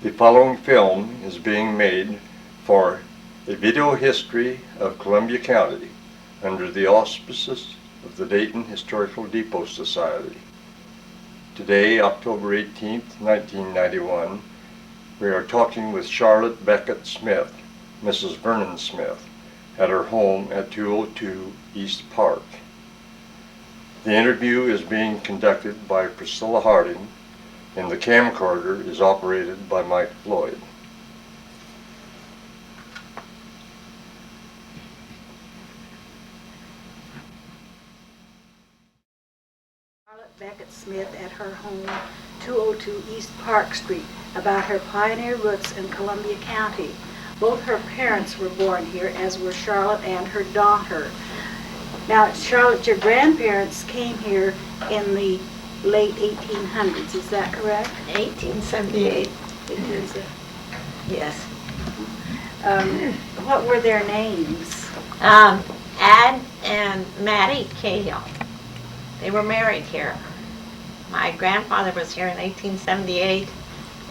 The following film is being made for a video history of Columbia County under the auspices of the Dayton Historical Depot Society. Today, October 18th, 1991, we are talking with Charlotte Becket Smith, Mrs. Vernon Smith, at her home at 202 East Park. The interview is being conducted by Priscilla Harding, and the camcorder is operated by Mike Floyd. Charlotte Becket Smith at her home, 202 East Park Street, about her pioneer roots in Columbia County. Both her parents were born here, as were Charlotte and her daughter. Now, Charlotte, your grandparents came here in the late 1800s, is that correct? 1878. Yes. What were their names? Ad and Mattie Cahill. They were married here. My grandfather was here in 1878,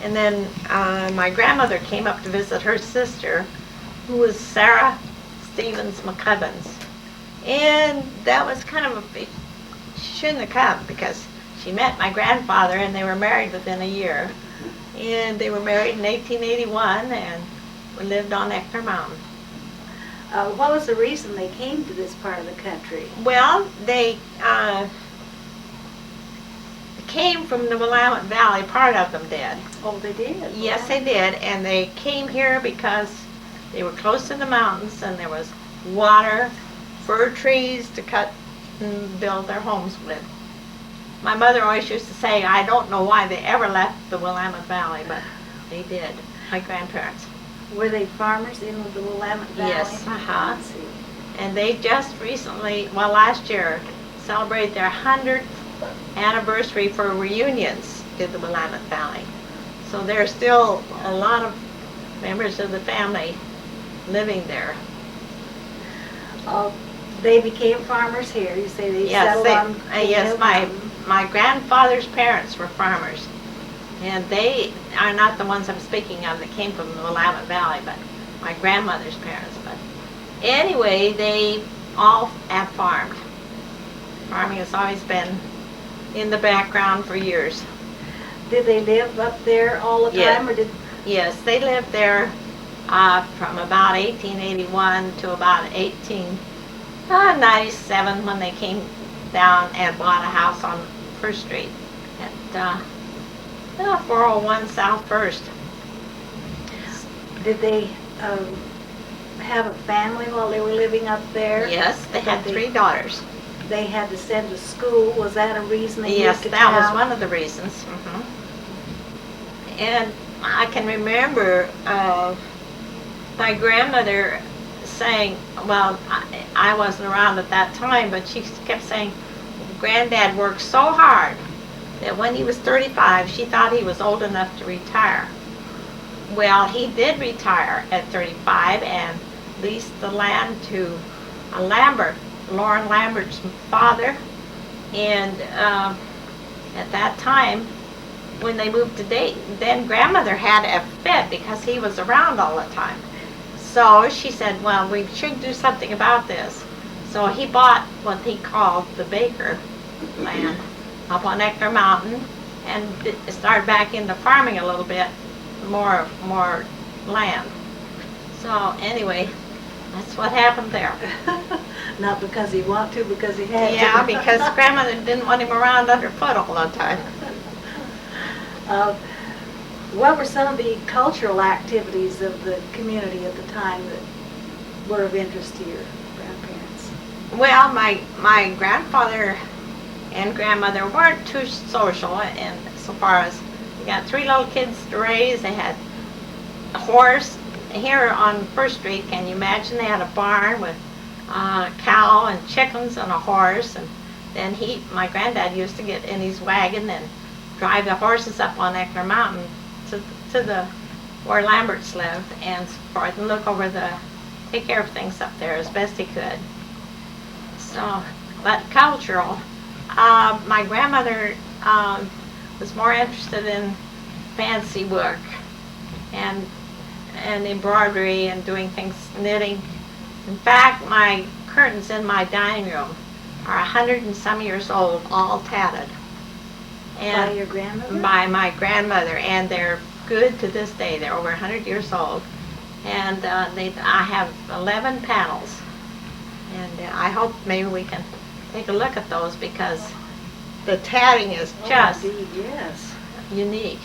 and then my grandmother came up to visit her sister, who was Sarah Stevens McCubbins. And that was kind of a big, she shouldn't have come because she met my grandfather and they were married within a year. And they were married in 1881 and we lived on Ector Mountain. What was the reason they came to this part of the country? Well, they came from the Willamette Valley, part of them did. Oh, they did? Yes, they did, and they came here because they were close to the mountains and there was water, fir trees to cut and build their homes with. My mother always used to say, I don't know why they ever left the Willamette Valley, but they did, my grandparents. Were they farmers in the Willamette Valley? Yes, and they just recently, well, last year, celebrated their 100th anniversary for reunions in the Willamette Valley. So there's still a lot of members of the family living there. They became farmers here. You say they settled on. Yes, my grandfather's parents were farmers, and they are not the ones I'm speaking of that came from the Willamette Valley, but my grandmother's parents. But anyway, they all have farmed. Farming has always been in the background for years. Did they live up there all the time, or did? Yes, they lived there from about 1881 to about 1897 when they came down and bought a house on First Street at 401 South First. Did they have a family while they were living up there? Yes, they had 3 daughters. They had to send to school. Was that a reason they moved to town? Yes, that was one of the reasons. And I can remember my grandmother saying, well, I wasn't around at that time, but she kept saying, Granddad worked so hard that when he was 35, she thought he was old enough to retire. Well, he did retire at 35 and leased the land to Lauren Lambert's father. And at that time, when they moved to Dayton, then grandmother had a fit because he was around all the time. So she said, well, we should do something about this. So he bought what he called the Baker land up on Ector Mountain and started back into farming a little bit, more land. So anyway, that's what happened there. Not because he wanted to, because he had to. Yeah, because grandmother didn't want him around underfoot all the time. What were some of the cultural activities of the community at the time that were of interest to your grandparents? Well, my grandfather and grandmother weren't too social, and so far as they got 3 little kids to raise. They had a horse here on First Street. Can you imagine? They had a barn with a cow and chickens and a horse, and then my granddad used to get in his wagon and drive the horses up on Ector Mountain to the where Lamberts lived and so forth, and take care of things up there as best he could. So, but cultural. My grandmother was more interested in fancy work and embroidery and doing things, knitting. In fact, my curtains in my dining room are 100 and some years old, all tatted. And By your grandmother? by my grandmother, and they're good to this day. They're over 100 years old, and I have 11 panels, and I hope maybe we can take a look at those because the tatting is just indeed, yes. unique.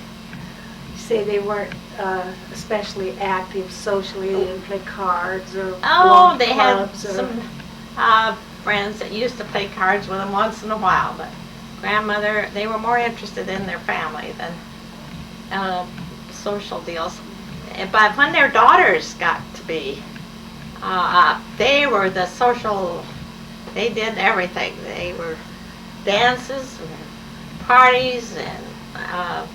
You say they weren't especially active socially. They didn't play cards or Oh, belong to they had clubs or- some friends that used to play cards with them once in a while, but grandmother, they were more interested in their family than social deals. But when their daughters got to be, they were the social, they did everything. They were dances and parties and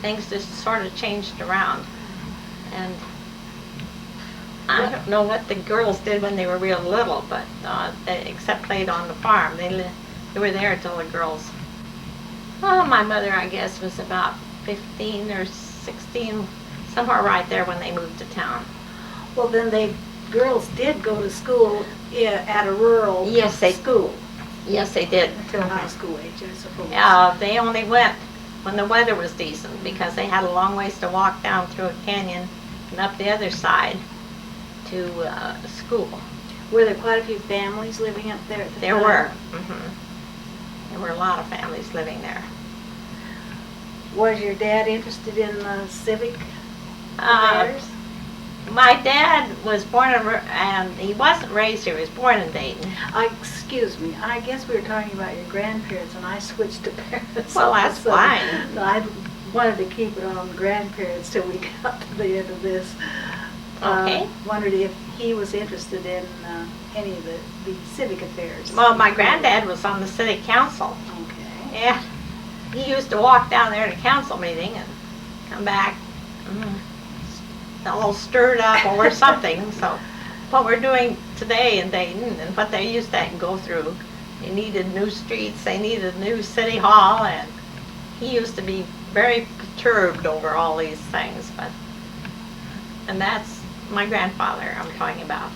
things just sort of changed around. And I don't know what the girls did when they were real little, but except played on the farm. They were there till the girls. Oh, my mother, I guess, was about 15 or 16, somewhere right there when they moved to town. Well, then girls did go to school at a rural Yes, they- school Yes, they did. until high school age, I suppose. They only went when the weather was decent because they had a long ways to walk down through a canyon and up the other side to school. Were there quite a few families living up there at the There time? were. There were a lot of families living there. Was your dad interested in civic Uh, affairs? My dad was born and he wasn't raised here. He was born in Dayton. Excuse me, I guess we were talking about your grandparents and I switched to parents. Well, all of a that's sudden. fine. I wanted to keep it on grandparents till we got to the end of this. Okay. Wondered if he was interested in any of the civic affairs. Well, my granddad was on the city council. Okay. Yeah. He used to walk down there to council meeting and come back all stirred up over something. So what we're doing today in Dayton and what they used to go through, they needed new streets, they needed a new city hall, and he used to be very perturbed over all these things. And that's my grandfather I'm talking about.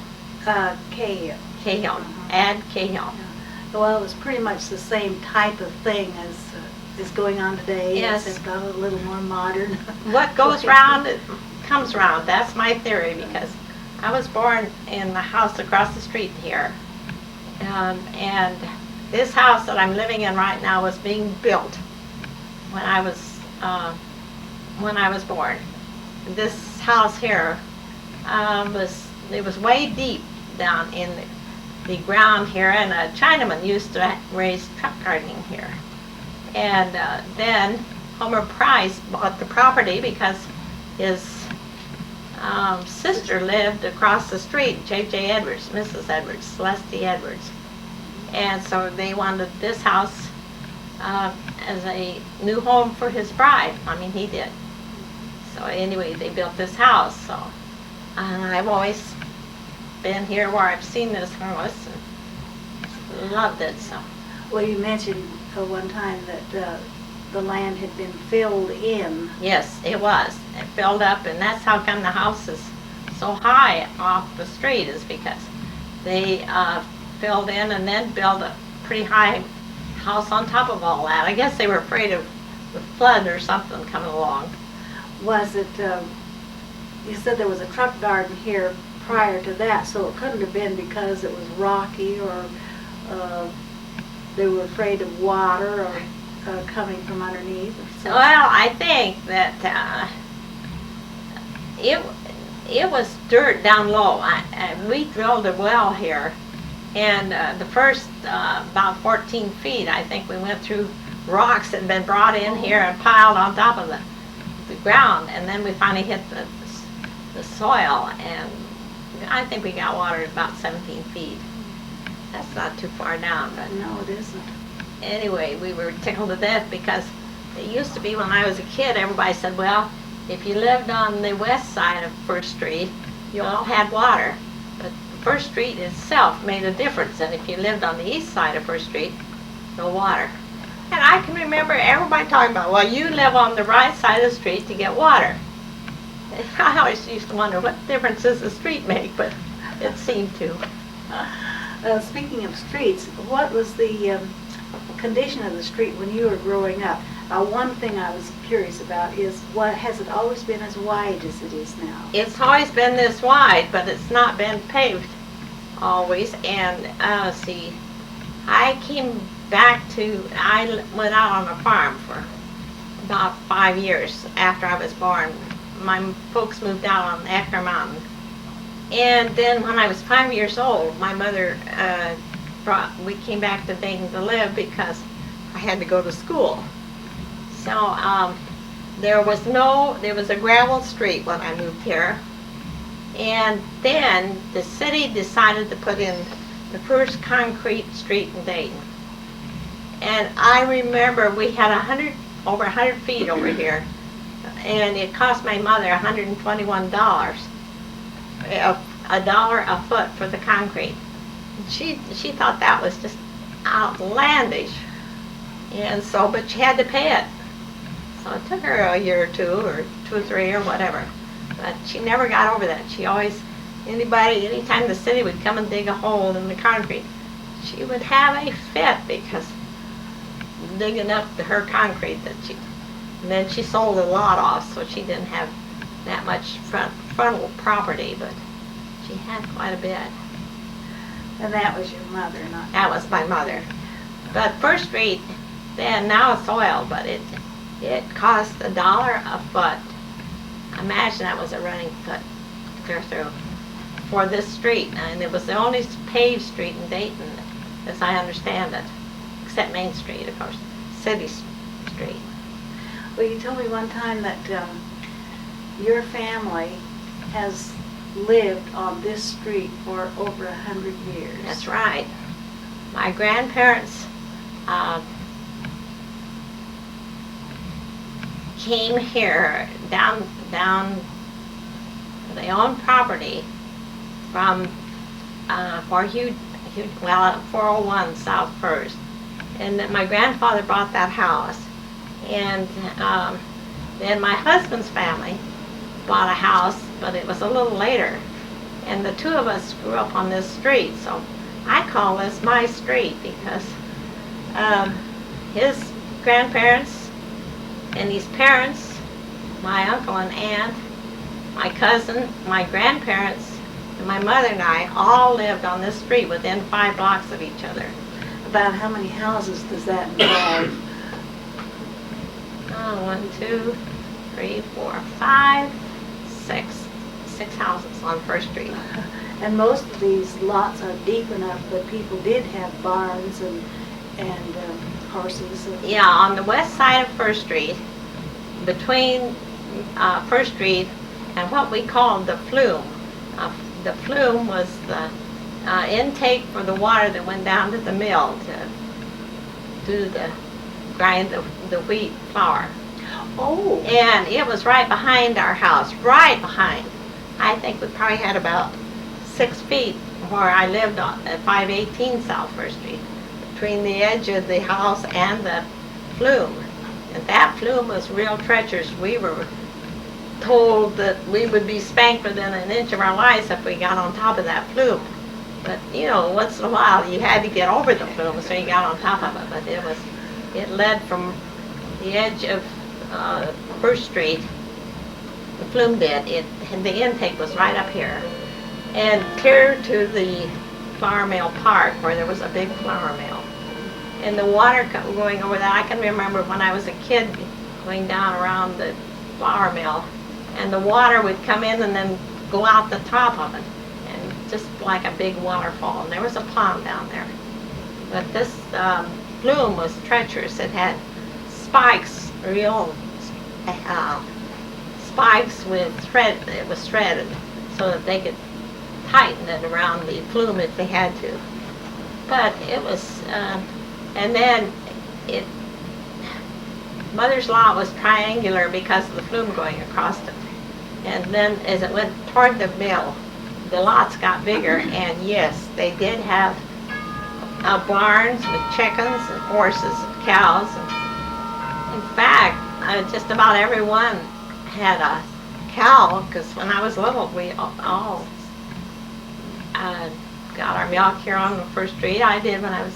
Cahill. Cahill, Ad Cahill. Well, it was pretty much the same type of thing as is going on today. Yes. Except a little more modern. What goes round, it comes round. That's my theory because I was born in the house across the street here. And this house that I'm living in right now was being built when I was born. This house here was way deep down in the ground here, and a Chinaman used to raise truck gardening here. And then Homer Price bought the property because his sister lived across the street, J.J. Edwards, Mrs. Edwards, Celeste Edwards. And so they wanted this house as a new home for his bride. I mean, he did. So anyway, they built this house. So I've always been here where I've seen this house and loved it. So. Well, you mentioned one time that the land had been filled in. Yes, it was. It filled up, and that's how come the house is so high off the street, is because they filled in and then built a pretty high house on top of all that. I guess they were afraid of the flood or something coming along. Was it, you said there was a truck garden here prior to that, so it couldn't have been because it was rocky or they were afraid of water or coming from underneath. So. Well, I think that it was dirt down low. We drilled a well here, and the first about 14 feet, I think we went through rocks that had been brought in here and piled on top of the ground, and then we finally hit the soil, and I think we got water at about 17 feet. That's not too far down, but No, it isn't. anyway, we were tickled to death because it used to be when I was a kid, everybody said, well, if you lived on the west side of First Street, you all had water. But First Street itself made a difference, and if you lived on the east side of First Street, no water. And I can remember everybody talking about, well, you live on the right side of the street to get water. I always used to wonder what difference does the street make, but it seemed to. Speaking of streets, what was the condition of the street when you were growing up? One thing I was curious about is, has it always been as wide as it is now? It's always been this wide, but it's not been paved always. And see, I went out on a farm for about 5 years after I was born. My folks moved out on Ecker Mountain. And then when I was 5 years old, my mother we came back to Dayton to live because I had to go to school. So there was a gravel street when I moved here. And then the city decided to put in the first concrete street in Dayton. And I remember we had over 100 feet over here. And it cost my mother $121. $1 a foot for the concrete. She thought that was just outlandish, and so, but she had to pay it. So it took her a year or two or three or whatever, but she never got over that. She always, anytime the city would come and dig a hole in the concrete, she would have a fit because digging up her concrete and then she sold a lot off, so she didn't have that much frontal property, but she had quite a bit. And that was your mother, not? That was my mother. But First Street, now it's oil, but it cost $1 a foot. Imagine that was a running foot clear through for this street, and it was the only paved street in Dayton, as I understand it, except Main Street, of course, City Street. Well, you told me one time that your family has lived on this street for over 100 years. That's right. My grandparents came here down. They owned property from 401 South First, and then my grandfather bought that house, and then my husband's family bought a house, but it was a little later, and the two of us grew up on this street, so I call this my street because his grandparents and his parents, my uncle and aunt, my cousin, my grandparents, and my mother and I all lived on this street within 5 blocks of each other. About how many houses does that involve? 1, 2, 3, 4, 5, 6 houses on First Street. And most of these lots are deep enough that people did have barns and horses. Yeah, on the west side of First Street, between First Street and what we called the flume. The flume was the intake for the water that went down to the mill to grind the wheat flour. Oh. And it was right behind our house, right behind. I think we probably had about 6 feet where I lived at 518 South First Street, between the edge of the house and the flume. And that flume was real treacherous. We were told that we would be spanked within an inch of our lives if we got on top of that flume. But once in a while you had to get over the flume, so you got on top of it. But it led from the edge of First Street, the flume did. The intake was right up here, and clear to the flour mill park where there was a big flour mill. And the water going over that, I can remember when I was a kid going down around the flour mill, and the water would come in and then go out the top of it, and just like a big waterfall. And there was a pond down there. But this flume was treacherous. It had spikes, real spikes with thread. It was threaded so that they could tighten it around the flume if they had to. But it was, and then Mother's lot was triangular because of the flume going across it. And then as it went toward the mill, the lots got bigger, and yes, they did have barns with chickens and horses and cows. And in fact, just about everyone had a cow, because when I was little, we all got our milk here on the first street. I did when I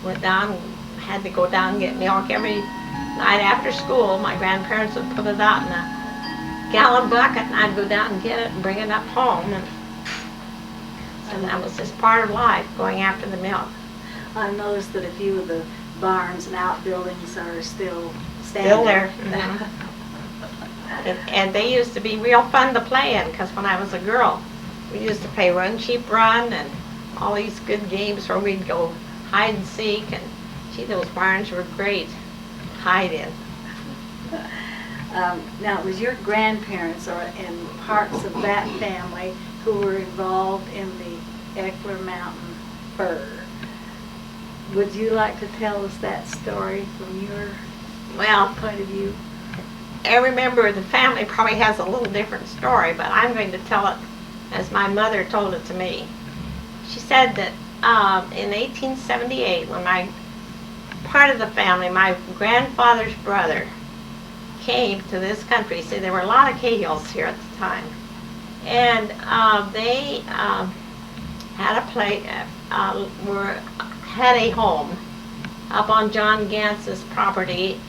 went down, had to go down and get milk every night after school. My grandparents would put it out in a gallon bucket, and I'd go down and get it and bring it up home. And that was just part of life, going after the milk. I've noticed that a few of the barns and outbuildings are still standing. Still there. And they used to be real fun to play in, because when I was a girl, we used to play Run Sheep Run and all these good games where we'd go hide and seek, and gee, those barns were great to hide in. Now, it was your grandparents and parts of that family who were involved in the Eckler Mountain Fur. Would you like to tell us that story from your point of view? Every member of the family probably has a little different story, but I'm going to tell it as my mother told it to me. She said that in 1878, when part of the family, my grandfather's brother, came to this country. See, there were a lot of Cahills here at the time, and they had a home up on John Gantz's property.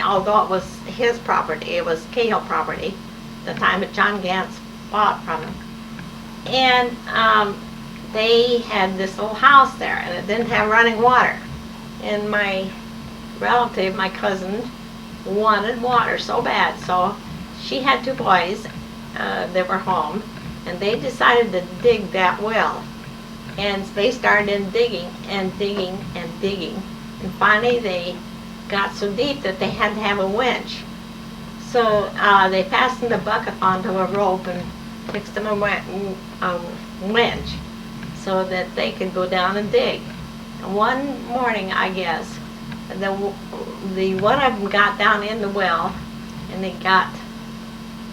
Although it was his property, it was Cahill property at the time that John Gantz bought from him. And they had this little house there, and it didn't have running water. And my relative, my cousin, wanted water so bad, so she had two boys that were home, and they decided to dig that well. And they started in digging and digging and digging, and finally they got so deep that they had to have a winch. So they fastened the bucket onto a rope and fixed them a winch so that they could go down and dig. And one morning, I guess, the one of them got down in the well, and they got,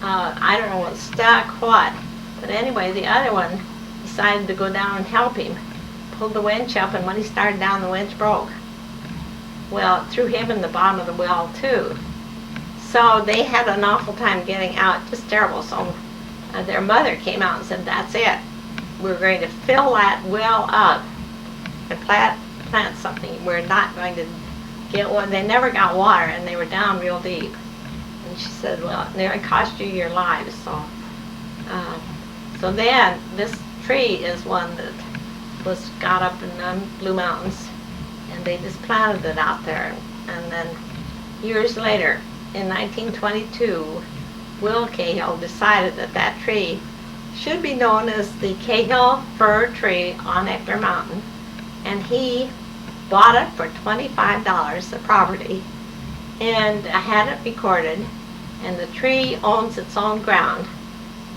I don't know what, stuck, what, but anyway, the other one decided to go down and help him, pulled the winch up, and when he started down, the winch broke. Well, it threw him in the bottom of the well, too. So they had an awful time getting out, just terrible. So their mother came out and said, that's it. We're going to fill that well up and plant something. We're not going to get one. They never got water, and they were down real deep. And she said, well, it cost you your lives. So then this tree is one that got up in the Blue Mountains, and they just planted it out there. And then years later, in 1922, Will Cahill decided that that tree should be known as the Cahill Fir Tree on Eckler Mountain, and he bought it for $25, the property, and had it recorded, and the tree owns its own ground.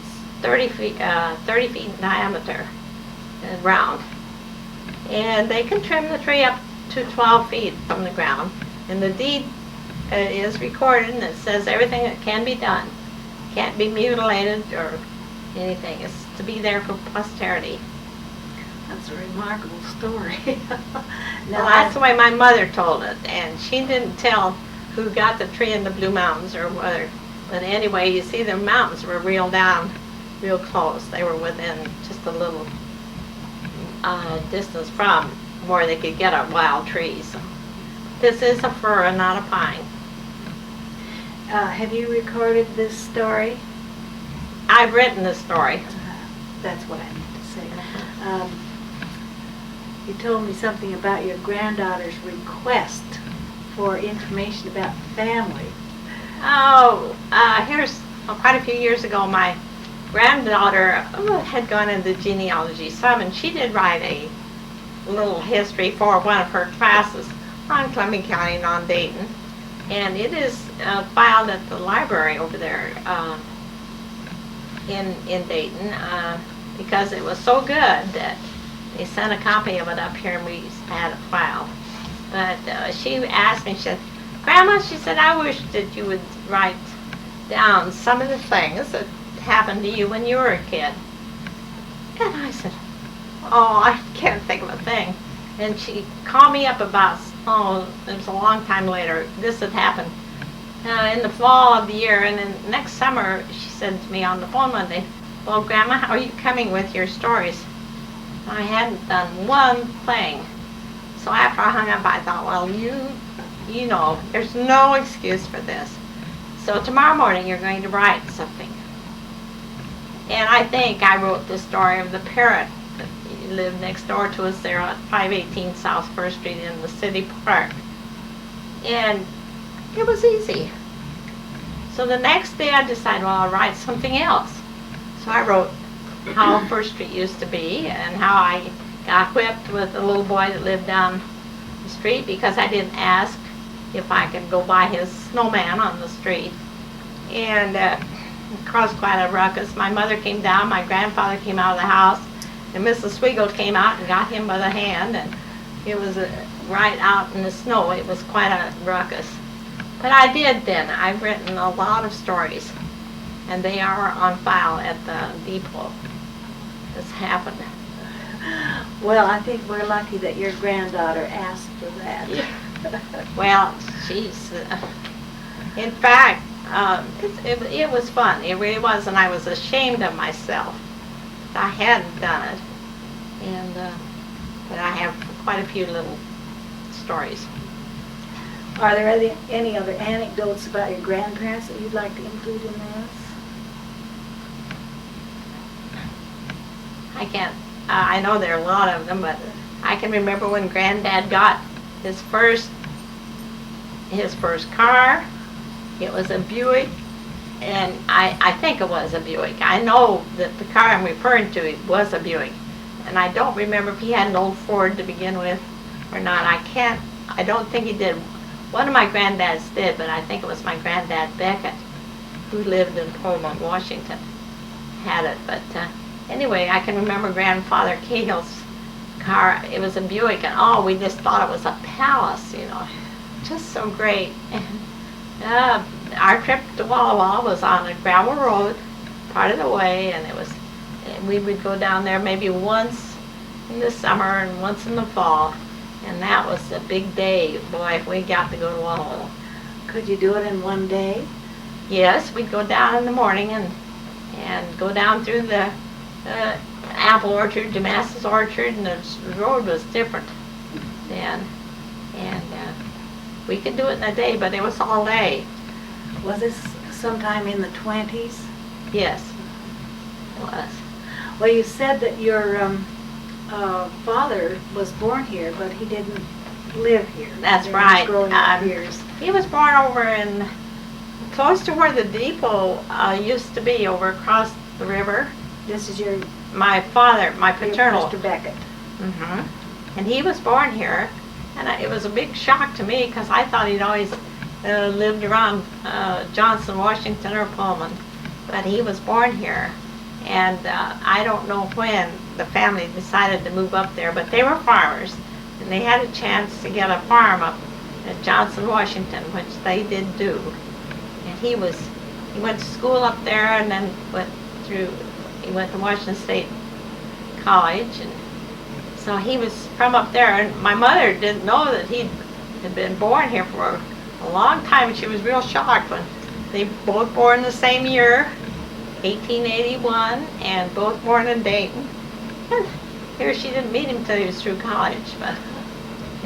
It's 30 feet in diameter and round. And they can trim the tree up to 12 feet from the ground, and the deed is recorded, and it says everything that can be done. Can't be mutilated or anything. It's to be there for posterity. That's a remarkable story. Now, that's the way my mother told it, and she didn't tell who got the tree in the Blue Mountains or whether. But anyway, you see the mountains were real close. They were within just a little distance from where they could get a wild tree. So this is a fir and not a pine. Have you recorded this story? I've written the story. That's what I meant to say. You told me something about your granddaughter's request for information about the family. Oh, here's quite a few years ago, my granddaughter had gone into genealogy some, and she did write a little history for one of her classes on Columbia County and on Dayton. And it is filed at the library over there in Dayton because it was so good that they sent a copy of it up here and we had it filed. But she asked me, she said, Grandma, she said, I wish that you would write down some of the things that happened to you when you were a kid. And I said, oh, I can't think of a thing. And she called me up about, it was a long time later, this had happened. in the fall of the year, and then next summer she said to me on the phone one day, "Well, Grandma, how are you coming with your stories?" I hadn't done one thing. So after I hung up, I thought, well, you know, there's no excuse for this. So tomorrow morning you're going to write something. And I think I wrote the story of the parrot that lived next door to us there at 518 South 1st Street in the city park. And it was easy. So the next day I decided, well, I'll write something else. So I wrote how First Street used to be and how I got whipped with a little boy that lived down the street because I didn't ask if I could go buy his snowman on the street. And it caused quite a ruckus. My mother came down, my grandfather came out of the house, and Mrs. Swiggle came out and got him by the hand, and it was right out in the snow. It was quite a ruckus. But I did then. I've written a lot of stories, and they are on file at the depot. This happened. Well, I think we're lucky that your granddaughter asked for that. Yeah. Well, geez. In fact, it was fun. It really was, and I was ashamed of myself. I hadn't done it, and but I have quite a few little stories. Are there any other anecdotes about your grandparents that you'd like to include in this? I can't. I know there are a lot of them, but I can remember when Granddad got his first car. It was a Buick, and I think it was a Buick. I know that the car I'm referring to it was a Buick, and I don't remember if he had an old Ford to begin with or not. I don't think he did. One of my granddads did, but I think it was my granddad Becket, who lived in Pullman, Washington, had it. But anyway, I can remember Grandfather Cahill's car. It was a Buick, and we just thought it was a palace, you know, just so great. Our trip to Walla Walla was on a gravel road part of the way, and we would go down there maybe once in the summer and once in the fall, and that was a big day. Boy, if we got to go to Walla Walla. Could you do it in one day? Yes, we'd go down in the morning and go down through the apple orchard, Damascus orchard, and the road was different then. And we could do it in a day, but it was all day. Was this sometime in the 20s? Yes, it was. Well, you said that your father was born here, but he didn't live here. That's during right. his growing up years. He was born over in close to where the depot used to be, over across the river. This is your paternal. Mr. Becket. Mm-hmm. And he was born here, and it was a big shock to me because I thought he'd always lived around Johnson, Washington, or Pullman, but he was born here. And I don't know when the family decided to move up there, but they were farmers, and they had a chance to get a farm up at Johnson, Washington, which they did do. And he went to school up there, and then he went to Washington State College, and so he was from up there. And my mother didn't know that he had been born here for a long time, and she was real shocked when they both born the same year, 1881, and both born in Dayton. And here she didn't meet him till he was through college, but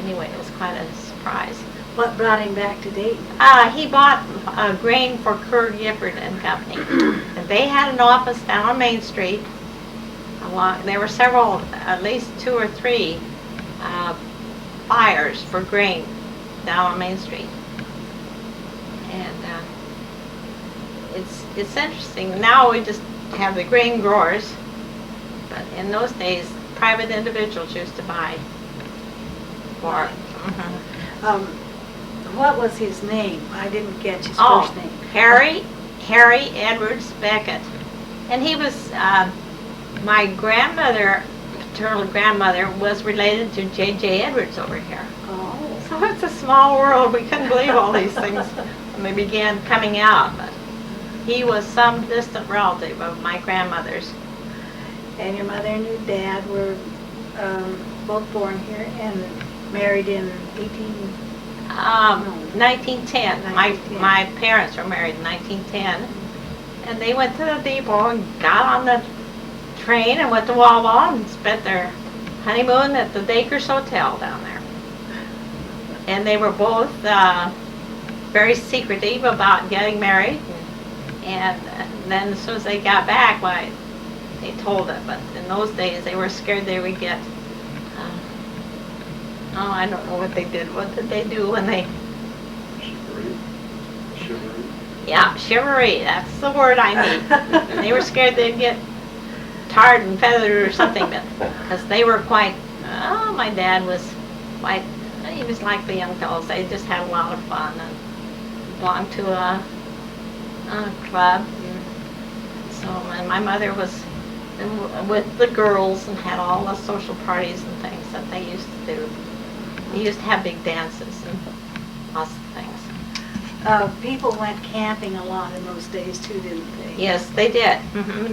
anyway, it was quite a surprise. What brought him back to Dayton? He bought grain for Kerr Gifford and Company. And they had an office down on Main Street. There were several, at least 2 or 3 buyers for grain down on Main Street. And it's interesting. Now we just have the grain growers, but in those days, private individuals used to buy for. What was his name? I didn't catch his first name. Harry Edwards Becket. And he was, my grandmother, paternal grandmother, was related to J.J. Edwards over here. Oh. So it's a small world. We couldn't believe all these things when they began coming out. But he was some distant relative of my grandmother's. And your mother and your dad were both born here and married in 18... 1910. My parents were married in 1910, and they went to the depot and got on the train and went to Wawa and spent their honeymoon at the Dakers Hotel down there. And they were both very secretive about getting married. And then as soon as they got back, why, they told it. But in those days, they were scared they would get, I don't know what they did. What did they do when they... Chivalry. Yeah, chivalry. That's the word I need. They were scared they'd get tarred and feathered or something, because they were quite, my dad was quite, he was like the young fellows. They just had a lot of fun and belonged to a club. And so, and my mother was with the girls and had all the social parties and things that they used to do. They used to have big dances and lots of things. People went camping a lot in those days too, didn't they? Yes, they did.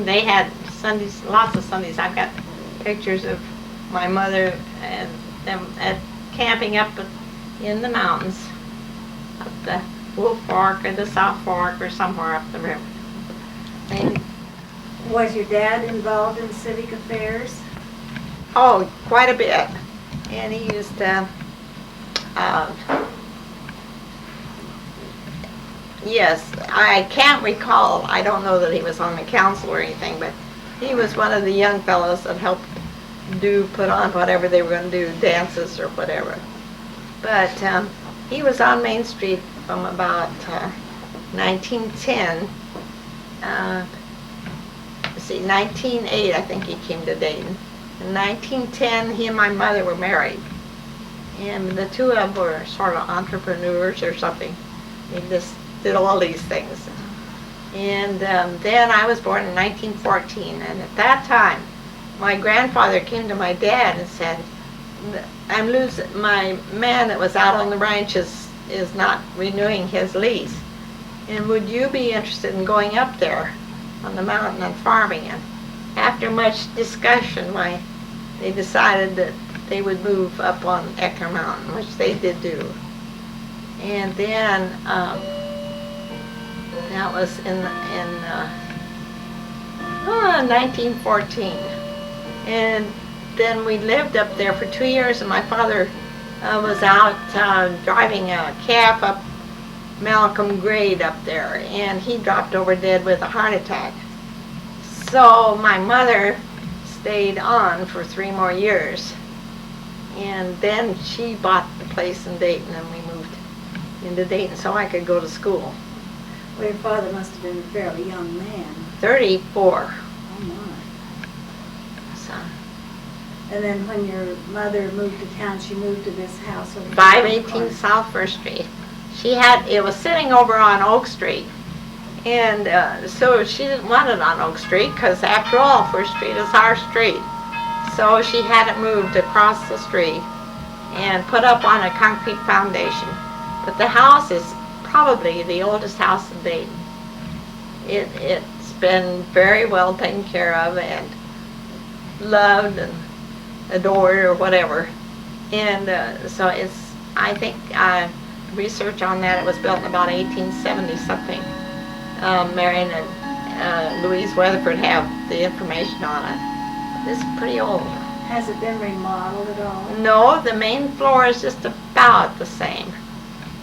They had Sundays, lots of Sundays. I've got pictures of my mother and them at camping up in the mountains, up the Wolf Fork or the South Fork or somewhere up the river. Was your dad involved in civic affairs? Oh, quite a bit. And he used to, yes, I can't recall, I don't know that he was on the council or anything, but he was one of the young fellows that helped put on whatever they were going to do, dances or whatever. But he was on Main Street from about 1910. Let's see, 1908 I think he came to Dayton. In 1910 he and my mother were married. And the two of them were sort of entrepreneurs or something. They just did all these things. And then I was born in 1914, and at that time my grandfather came to my dad and said, my man that was out on the ranches is not renewing his lease, and would you be interested in going up there on the mountain and farming? And after much discussion, they decided that they would move up on Eckner Mountain, which they did do. And then that was in 1914. And then we lived up there for 2 years, and my father was out driving a calf up Malcolm Grade up there, and he dropped over dead with a heart attack. So my mother stayed on for 3 more years, and then she bought the place in Dayton, and we moved into Dayton so I could go to school. Well, your father must have been a fairly young man. 34. Oh my. So And then when your mother moved to town, she moved to this house over 518 South First Street. It was sitting over on Oak Street, and so she didn't want it on Oak Street, because after all, First Street is our street. So she had it moved across the street and put up on a concrete foundation. But the house is probably the oldest house in Dayton. It's been very well taken care of and loved and adored or whatever. And so I think research on that, it was built in about 1870 something. Marion and Louise Weatherford have the information on it. It's pretty old. Has it been remodeled at all? No, the main floor is just about the same.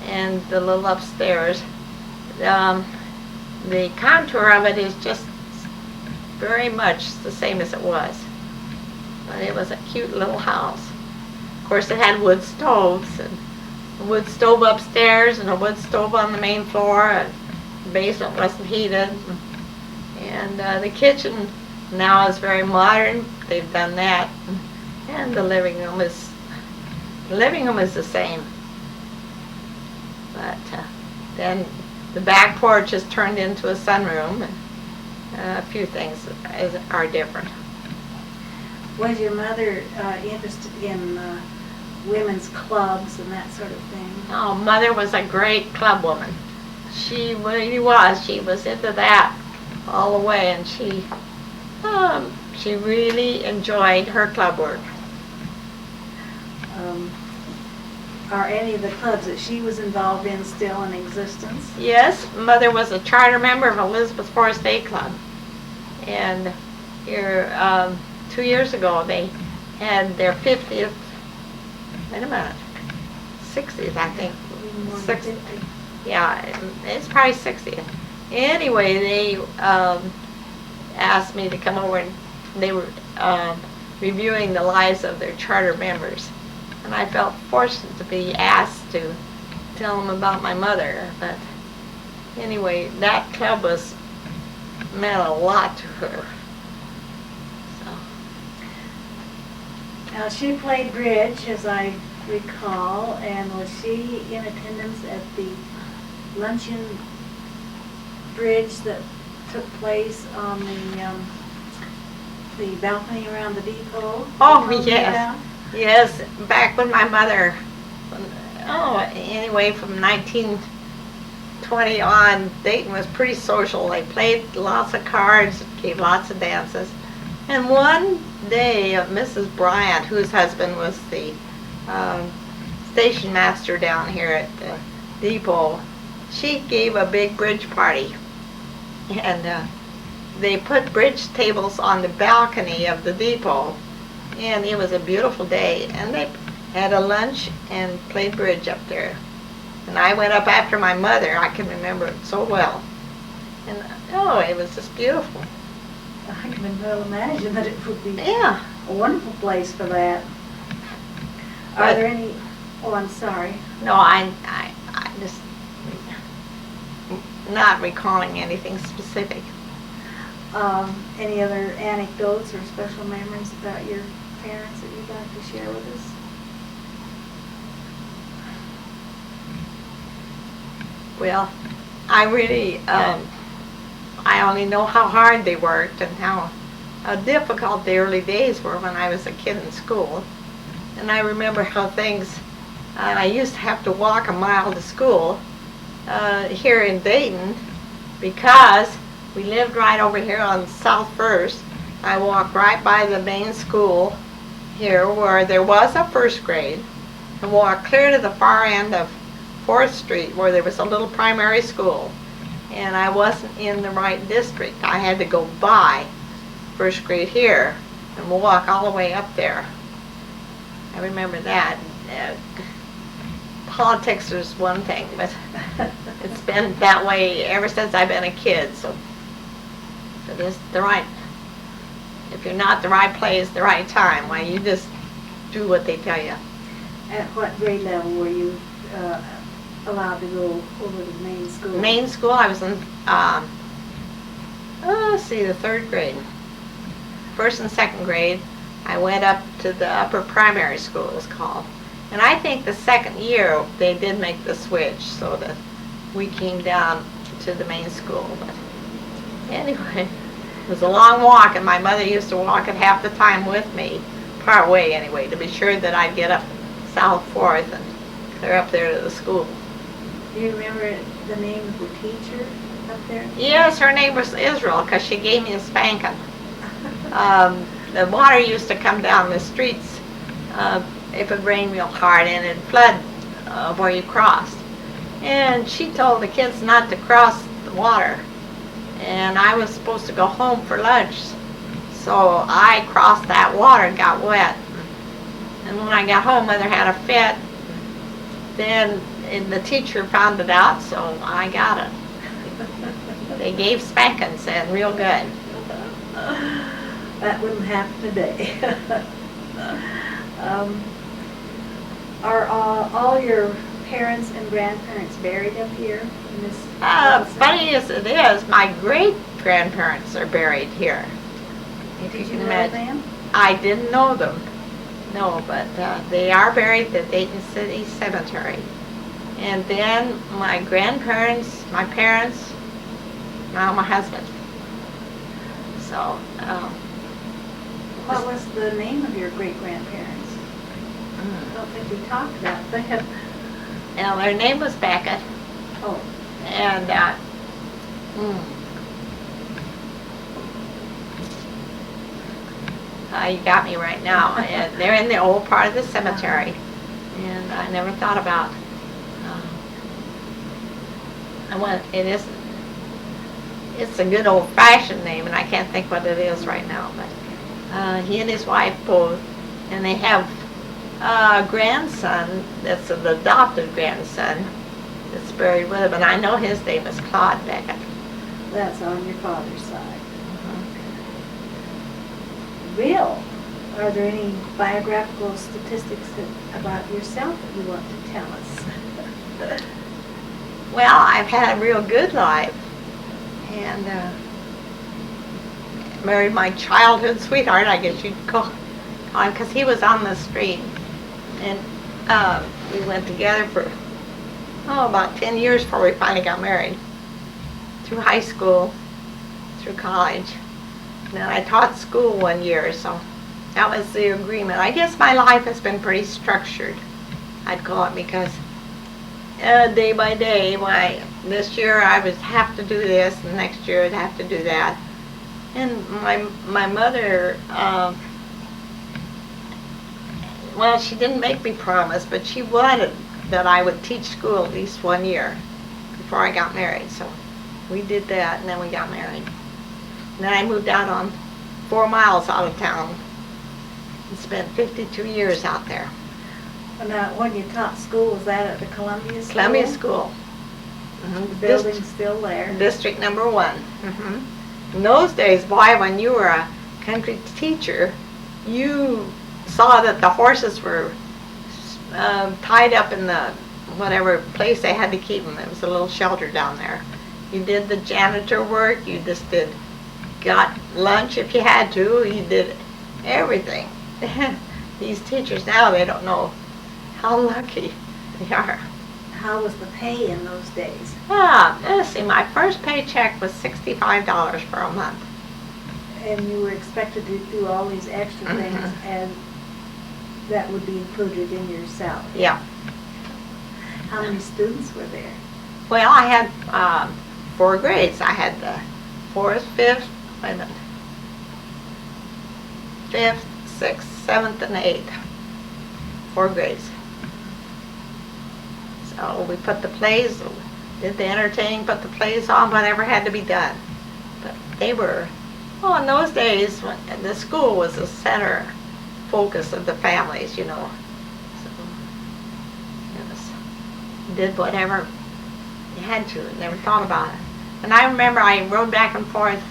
And the little upstairs, the contour of it is just very much the same as it was. But it was a cute little house. Of course, it had wood stoves, and a wood stove upstairs and a wood stove on the main floor, and the basement wasn't heated. And the kitchen now is very modern. They've done that. And the living room is the same. But then the back porch is turned into a sunroom, and a few things are different. Was your mother interested in women's clubs and that sort of thing? Oh, Mother was a great club woman. She really was. She was into that all the way, and she really enjoyed her club work. Are any of the clubs that she was involved in still in existence? Yes, Mother was a charter member of Elizabeth Forest Day Club. And here, 2 years ago, they had their 50th, wait a minute, 60th, I think. More than 60. 50. Yeah, it's probably 60th. Anyway, they asked me to come over, and they were reviewing the lives of their charter members. And I felt forced to be asked to tell them about my mother. But anyway, that club meant a lot to her. So. Now, she played bridge, as I recall, and was she in attendance at the luncheon bridge that took place on the balcony around the depot? Oh, Depot yes. down? Yes, back when my mother, anyway, from 1920 on, Dayton was pretty social. They played lots of cards, gave lots of dances. And one day, Mrs. Bryant, whose husband was the station master down here at the depot, she gave a big bridge party. And they put bridge tables on the balcony of the depot. And it was a beautiful day, and they had a lunch and played bridge up there. And I went up after my mother. I can remember it so well. And it was just beautiful. I can well imagine that it would be Yeah. a wonderful place for that. Are But- there any, oh, I'm sorry. No, I just not recalling anything specific. Any other anecdotes or special memories about your parents that you'd like to share with us? Well, I really, I only know how hard they worked and how difficult the early days were when I was a kid in school. And I remember how things, I used to have to walk a mile to school here in Dayton because we lived right over here on South First. I walked right by the main school here where there was a first grade and walked clear to the far end of 4th Street where there was a little primary school. And I wasn't in the right district. I had to go by first grade here and walk all the way up there. I remember that. Politics is one thing, but it's been that way ever since I've been a kid. So it is the right, if you're not the right place, the right time, why you just do what they tell you. At what grade level were you allowed to go over to the main school? Main school, I was in, let's see, the 3rd grade. 1st and 2nd grade, I went up to the upper primary school, it's called. And I think the 2nd year, they did make the switch so that we came down to the main school. But anyway, it was a long walk, and my mother used to walk it half the time with me, part way anyway, to be sure that I'd get up South 4th and clear up there to the school. Do you remember the name of the teacher up there? Yes, her name was Israel, because she gave me a spanking. The water used to come down the streets if it rained real hard, and it'd flood where you crossed. And she told the kids not to cross the water. And I was supposed to go home for lunch. So I crossed that water and got wet. And when I got home, Mother had a fit. Then the teacher found it out, so I got it. They gave spankings and real good. That wouldn't happen today. Are all your parents and grandparents buried up here in this? Funny as it is, my great-grandparents are buried here. If Did you can know imagine. them? I didn't know them. No, but they are buried at the Dayton City Cemetery. And then my grandparents, my parents, now my husband. So, What was the name of your great-grandparents? I don't think we talked about that. now their name was Becket, Oh, and you got me right now. And they're in the old part of the cemetery. And I never thought about, it's a good old-fashioned name, and I can't think what it is right now, but he and his wife both, and they have a grandson that's an adopted grandson that's buried with him, and I know his name is Claude Becket. That's on your father's side. Bill, are there any biographical statistics about yourself that you want to tell us? Well, I've had a real good life, and married my childhood sweetheart, I guess you'd call him, because he was on the street, and we went together for about 10 years before we finally got married, through high school, through college. And then I taught school 1 year, so that was the agreement. I guess my life has been pretty structured, I'd call it, because day by day, this year I would have to do this, and next year I'd have to do that. And my mother, well, she didn't make me promise, but she wanted that I would teach school at least 1 year before I got married. So we did that, and then we got married. And then I moved out on 4 miles out of town and spent 52 years out there. Now, when you taught school, was that at the Columbia School? Columbia School. The building's still there. District number 1. In those days, boy, when you were a country teacher, you saw that the horses were tied up in the whatever place they had to keep them. It was a little shelter down there. You did the janitor work. You just got lunch if you had to. You did everything. These teachers now, they don't know how lucky they are. How was the pay in those days? Let's see, my first paycheck was $65 for a month. And you were expected to do all these extra things, and that would be included in your salary. Yeah. How many students were there? Well, I had 4 grades. I had the 4th, 5th, 5th, 6th, 7th, and 8th. 4 grades. So we put the plays, did the entertaining, put the plays on, whatever had to be done. But they were, in those days, when the school was the center focus of the families, you know. So, yes, did whatever you had to, never thought about it. And I remember I rode back and forth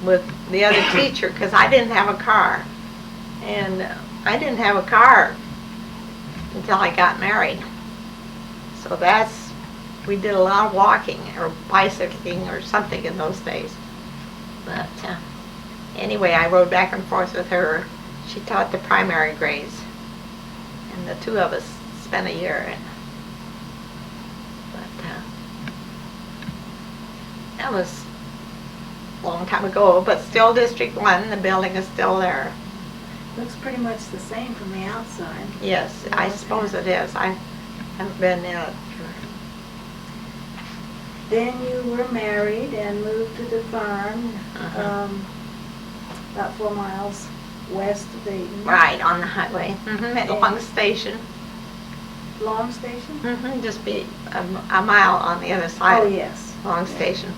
with the other teacher because I didn't have a car. And I didn't have a car until I got married. So we did a lot of walking or bicycling or something in those days. But anyway, I rode back and forth with her. She taught the primary grades, and the 2 of us spent a year. But that was a long time ago, but still District 1, the building is still there. Looks pretty much the same from the outside. Yes, I suppose it is. I haven't been in it. Then you were married and moved to the farm, about 4 miles west of Dayton. Right, on the highway, at Long Station. Long Station? Just be a mile on the other side. Oh, yes. Long Station.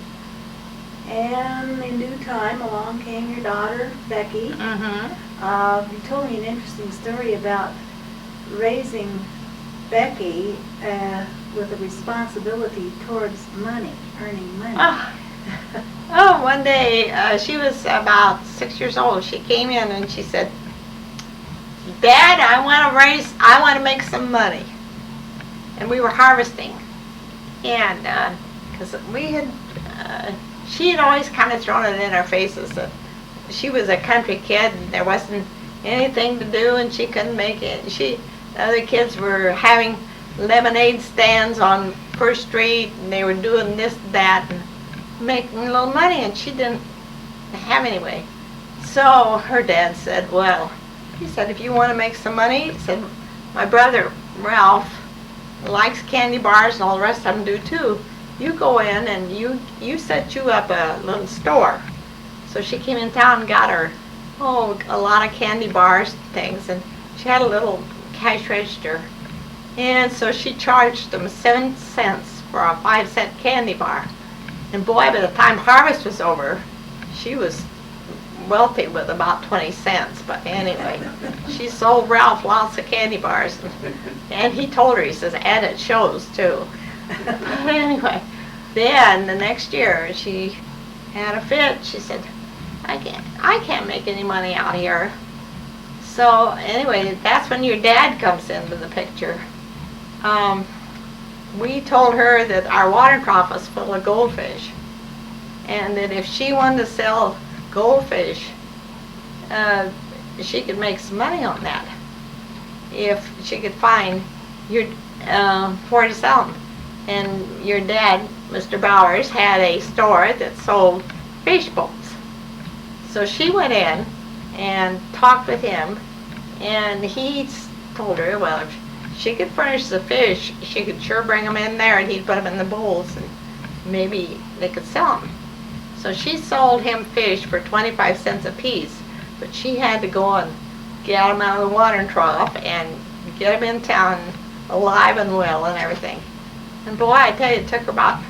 And in due time, along came your daughter, Becky. You told me an interesting story about raising Becky with a responsibility towards money, earning money. One day, she was about 6 years old. She came in and she said, "Dad, I want to make some money." And we were harvesting. And because she had always kind of thrown it in our faces that she was a country kid and there wasn't anything to do and she couldn't make it. The other kids were having lemonade stands on First Street and they were doing this and that and making a little money, and she didn't have any way. So her dad said, he said, "If you want to make some money," he said, "my brother Ralph likes candy bars and all the rest of them do too. You go in and you set you up a little store." So she came in town and got her a lot of candy bars and things, and she had a little cash register. And so she charged them 7 cents for a 5-cent candy bar. And boy, by the time harvest was over, she was wealthy with about 20 cents. But anyway, she sold Ralph lots of candy bars. And he told her, he says, and it shows too. But anyway, then the next year she had a fit. She said, I can't make any money out here. So anyway, that's when your dad comes into the picture. We told her that our water trough was full of goldfish, and that if she wanted to sell goldfish, she could make some money on that if she could find where to sell them. And your dad, Mr. Bowers, had a store that sold fish bowls. So she went in and talked with him, and he told her, well, if she could furnish the fish, she could sure bring them in there, and he'd put them in the bowls, and maybe they could sell them. So she sold him fish for 25 cents a piece, but she had to go and get them out of the water trough and get them in town alive and well and everything. And boy, I tell you, it took her about,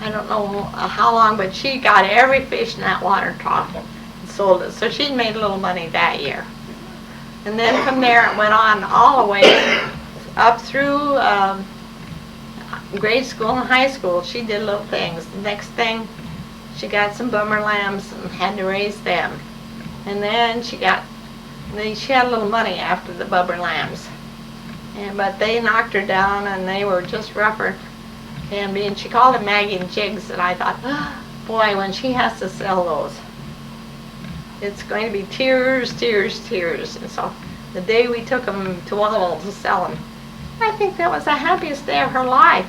I don't know how long, but she got every fish in that water trough and sold it. So she made a little money that year. And then from there it went on all the way up through grade school and high school. She did little things. The next thing, she got some bummer lambs and had to raise them. And then she had a little money after the bummer lambs. But they knocked her down, and they were just rougher can be. And she called them Maggie and Jigs, and I thought, oh, boy, when she has to sell those, it's going to be tears, tears, tears. And so the day we took them to Wallow to sell them, I think that was the happiest day of her life.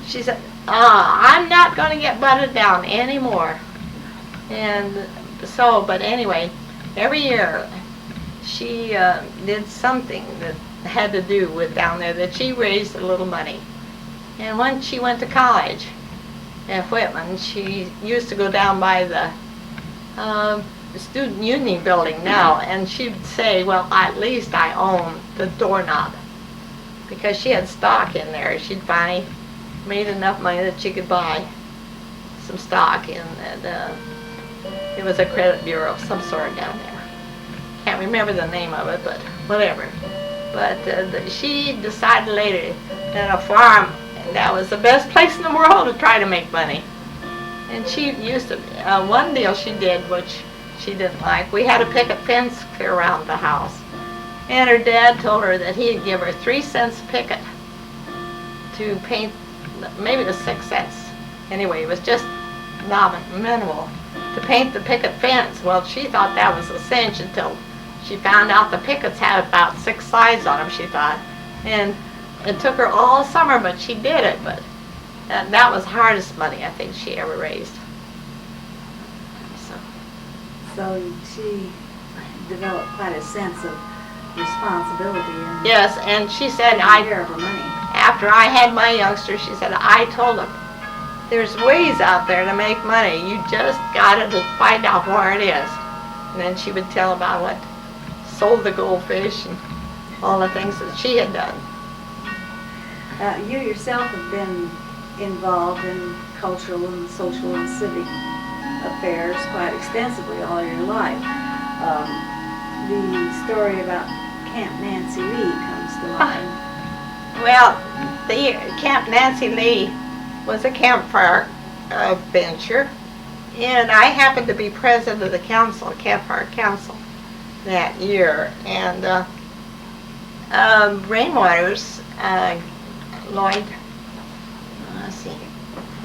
She said, I'm not going to get butted down anymore. And so, but anyway, every year she did something that had to do with down there, that she raised a little money. And once she went to college at Whitman, she used to go down by the student union building now, and she'd say, well, at least I own the doorknob, because she had stock in there. She'd finally made enough money that she could buy some stock in it was a credit bureau of some sort down there. Can't remember the name of it, but whatever. But she decided later that a farm, that was the best place in the world to try to make money. And she used to, one deal she did, which she didn't like, we had a picket fence clear around the house. And her dad told her that he'd give her 3 cents a picket to paint, maybe it was 6 cents. Anyway, it was just minimal to paint the picket fence. Well, she thought that was a cinch until she found out the pickets had about 6 sides on them, she thought. And it took her all summer, but she did it. But that was the hardest money I think she ever raised. So she developed quite a sense of responsibility and yes, and she said, care of her money. After I had my youngster, she said, I told them, there's ways out there to make money. You just got to find out where it is. And then she would tell about what sold the goldfish and all the things that she had done. You yourself have been involved in cultural and social and civic affairs quite extensively all your life. The story about Camp Nancy Lee comes to mind. Well, the Camp Nancy Lee was a campfire venture, and I happened to be president of the council, campfire council, that year. And Rainwater's Lloyd, let's see,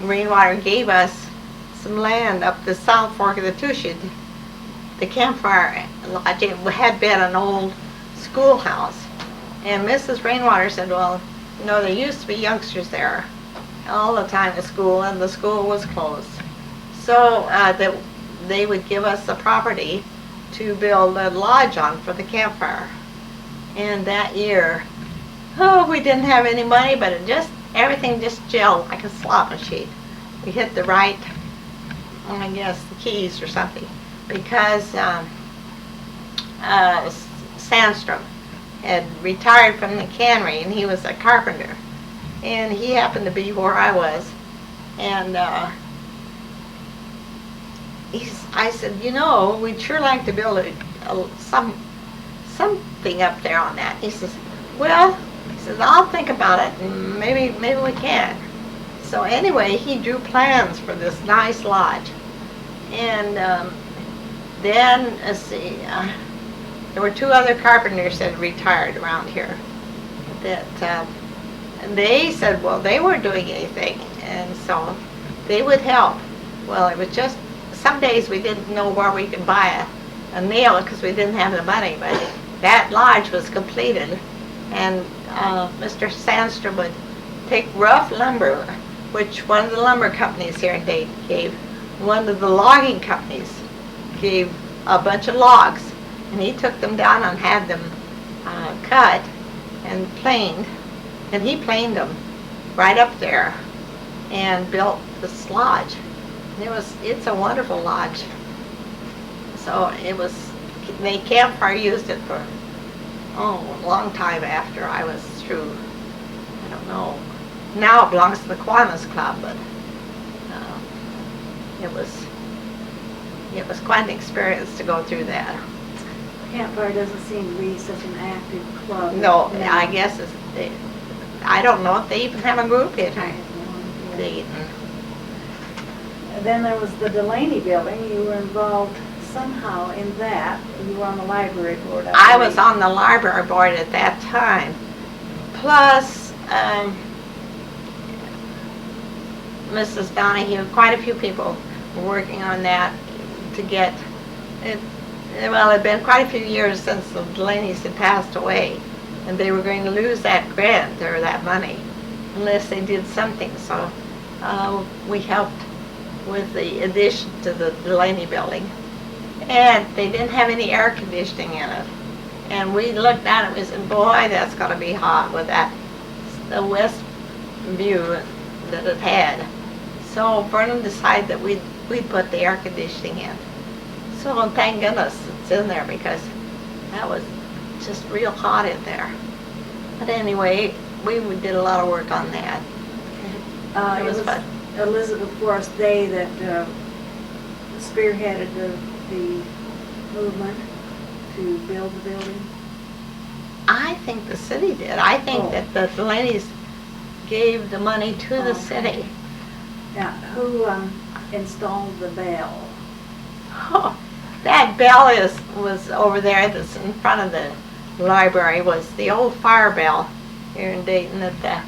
Rainwater gave us some land up the South Fork of the Tushid. The campfire lodge, it had been an old schoolhouse, and Mrs. Rainwater said, well, you know, there used to be youngsters there all the time at school, and the school was closed. So that they would give us the property to build a lodge on for the campfire. And that year, we didn't have any money, but everything just gelled like a slot machine. We hit the right, I guess, the keys or something, because Sandstrom had retired from the cannery, and he was a carpenter. And he happened to be where I was. And I said, you know, we'd sure like to build something up there on that. He says, well, he says, I'll think about it, and maybe we can. So anyway, he drew plans for this nice lodge. And then, let's see, there were two other carpenters that had retired around here that and they said, well, they weren't doing anything, and so they would help. Well, it was just, some days we didn't know where we could buy a nail because we didn't have the money, but that lodge was completed, and Mr. Sandstrom would take rough lumber, which one of the lumber companies here in Dayton gave. One of the logging companies gave a bunch of logs, and he took them down and had them cut and planed, and he planed them right up there and built this lodge. And it's a wonderful lodge. So the campfire used it for a long time after I was through. I don't know. Now it belongs to the Kiwanis Club, but it was quite an experience to go through that. Campfire doesn't seem to be such an active club. No, I guess I don't know if they even have a group in I have no idea. Dayton. Then there was the Delaney building. You were involved somehow in that. You were on the library board. I was on the library board at that time. Plus, Mrs. Donahue, quite a few people were working on that to get it. Well, it had been quite a few years since the Delaney's had passed away, and they were going to lose that grant or that money unless they did something. So we helped with the addition to the Delaney building, and they didn't have any air conditioning in it. And we looked at it and we said, boy, that's going to be hot with the west view that it had. So Vernon decided that we'd put the air conditioning in. So thank goodness it's in there, because that was just real hot in there. But anyway, we did a lot of work on that. It was fun. Elizabeth Forrest Day that spearheaded the movement to build the building. I think the city did. I think that the Delaney's gave the money to the city. Now, who installed the bell? Oh, that bell was over there, that's in front of the library, was the old fire bell here in Dayton that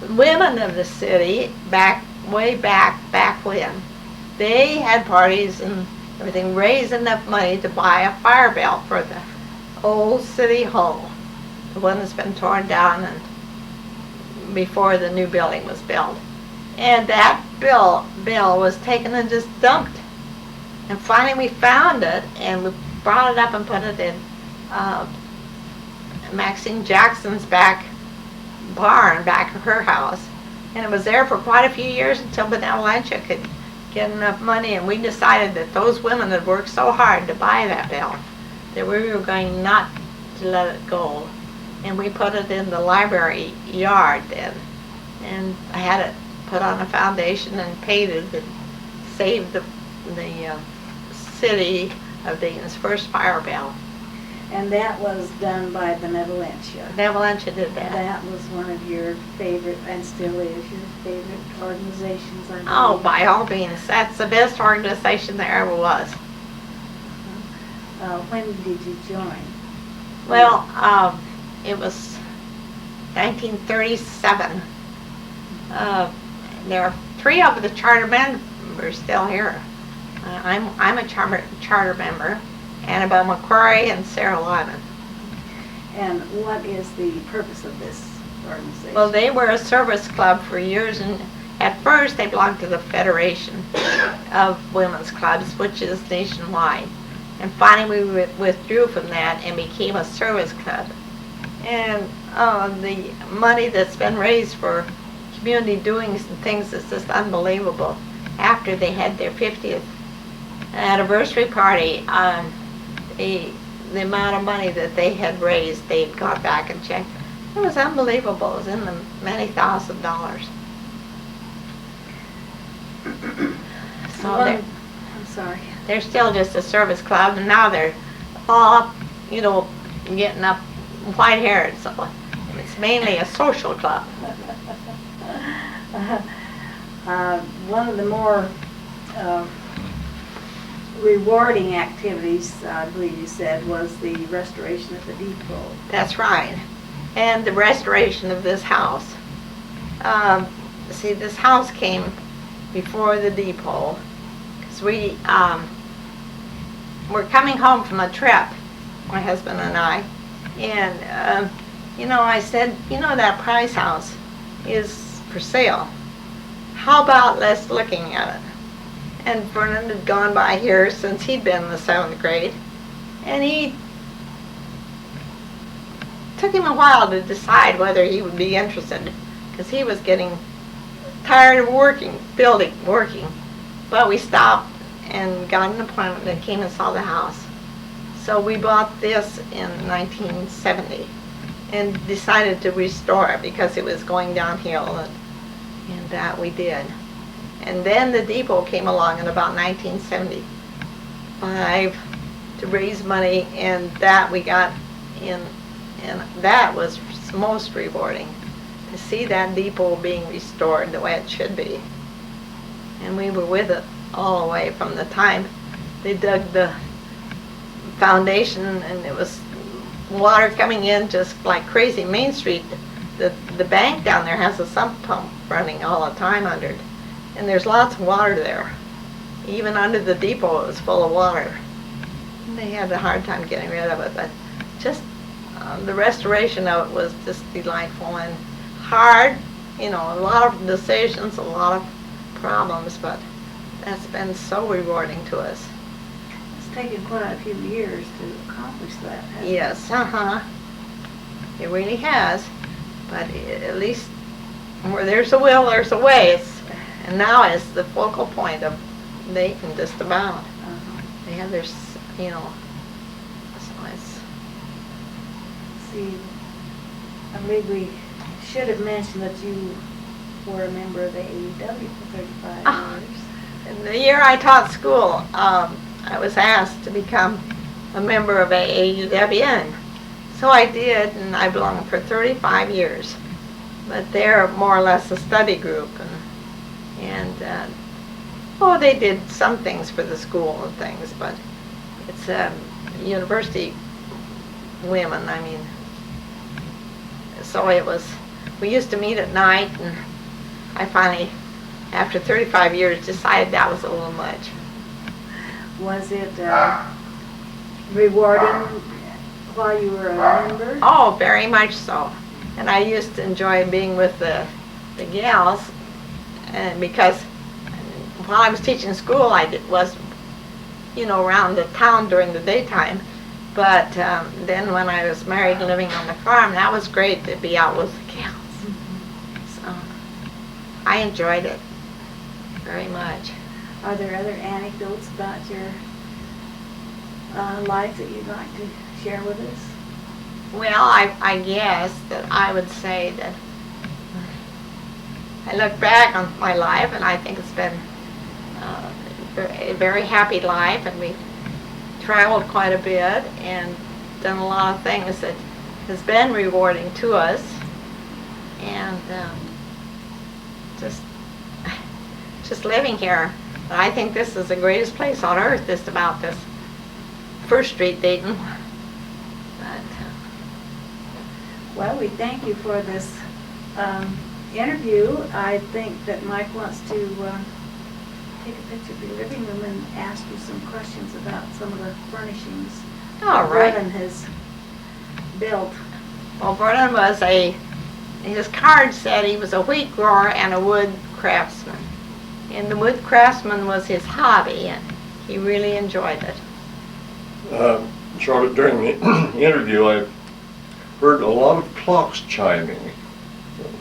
the women of the city way back when, they had parties and everything, raised enough money to buy a fire bell for the old city hall, the one that's been torn down and before the new building was built. And that bell was taken and just dumped. And finally we found it, and we brought it up and put it in Maxine Jackson's back barn, back of her house. And it was there for quite a few years until Benevolentia could get enough money, and we decided that those women had worked so hard to buy that bell that we were going not to let it go. And we put it in the library yard then. And I had it put on a foundation and painted and saved the city of Dayton's first fire bell. And that was done by Benevolentia. Benevolentia did that. That was one of your favorite, and still is your favorite organizations, I believe. Oh, by all means. That's the best organization there ever was. When did you join? Well, it was 1937. There are 3 of the charter members still here. I'm a charter member, Annabelle McQuarrie and Sarah Lyman. And what is the purpose of this organization? Well, they were a service club for years, and at first they belonged to the Federation of Women's Clubs, which is nationwide. And finally we withdrew from that and became a service club. And the money that's been raised for community doings and things is just unbelievable. After they had their 50th anniversary party, the amount of money that they had raised, they had got back and checked. It was unbelievable. It was in the many $1,000s. So I'm sorry. they're still just a service club, and now they're all up, you know, getting up white-haired. So it's mainly a social club. One of the more rewarding activities, I believe you said, was the restoration of the depot. That's right. And the restoration of this house. See, this house came before the depot, because we were coming home from a trip, my husband and I, and you know, I said, you know, that Price house is for sale. How about let's looking at it? And Vernon had gone by here since he'd been in the 7th grade, and he took him a while to decide whether he would be interested, because he was getting tired of working. But we stopped and got an appointment and came and saw the house. So we bought this in 1970 and decided to restore it because it was going downhill, and that we did. And then the depot came along in about 1975 to raise money, and that we got in, and that was most rewarding, to see that depot being restored the way it should be. And we were with it all the way from the time they dug the foundation, and it was water coming in just like crazy. Main Street, the bank down there has a sump pump running all the time under it, and there's lots of water there. Even under the depot it was full of water. And they had a hard time getting rid of it, but just the restoration of it was just delightful and hard, you know, a lot of decisions, a lot of problems, but that's been so rewarding to us. It's taken quite a few years to accomplish that, hasn't Yes, it really has, but at least where there's a will, there's a way. And now it's the focal point of Dayton, just about. They have their, you know, so it's... See, I believe we should have mentioned that you were a member of the AEW for 35 years. In the year I taught school, I was asked to become a member of AAUWN. So I did, and I belonged for 35 years. But they're more or less a study group, and they did some things for the school and things, but it's university women, I mean. So it was, we used to meet at night, and I finally, after 35 years, decided that was a little much. Was it rewarding while you were a member? Oh, very much so. And I used to enjoy being with the gals, and because while I was teaching school, was, you know, around the town during the daytime. But then when I was married and living on the farm, that was great to be out with the gals. So I enjoyed it very much. Are there other anecdotes about your life that you'd like to share with us? Well, I guess that I would say that I look back on my life, and I think it's been a very happy life, and we traveled quite a bit and done a lot of things that has been rewarding to us, and just living here. But I think this is the greatest place on earth, just about this First Street, Dayton. But, well, we thank you for this interview. I think that Mike wants to take a picture of your living room and ask you some questions about some of the furnishings all that right. Vernon has built. Well, Vernon was his card said he was a wheat grower and a wood craftsman. And the wood craftsman was his hobby, and he really enjoyed it. Charlotte, during the interview, I heard a lot of clocks chiming.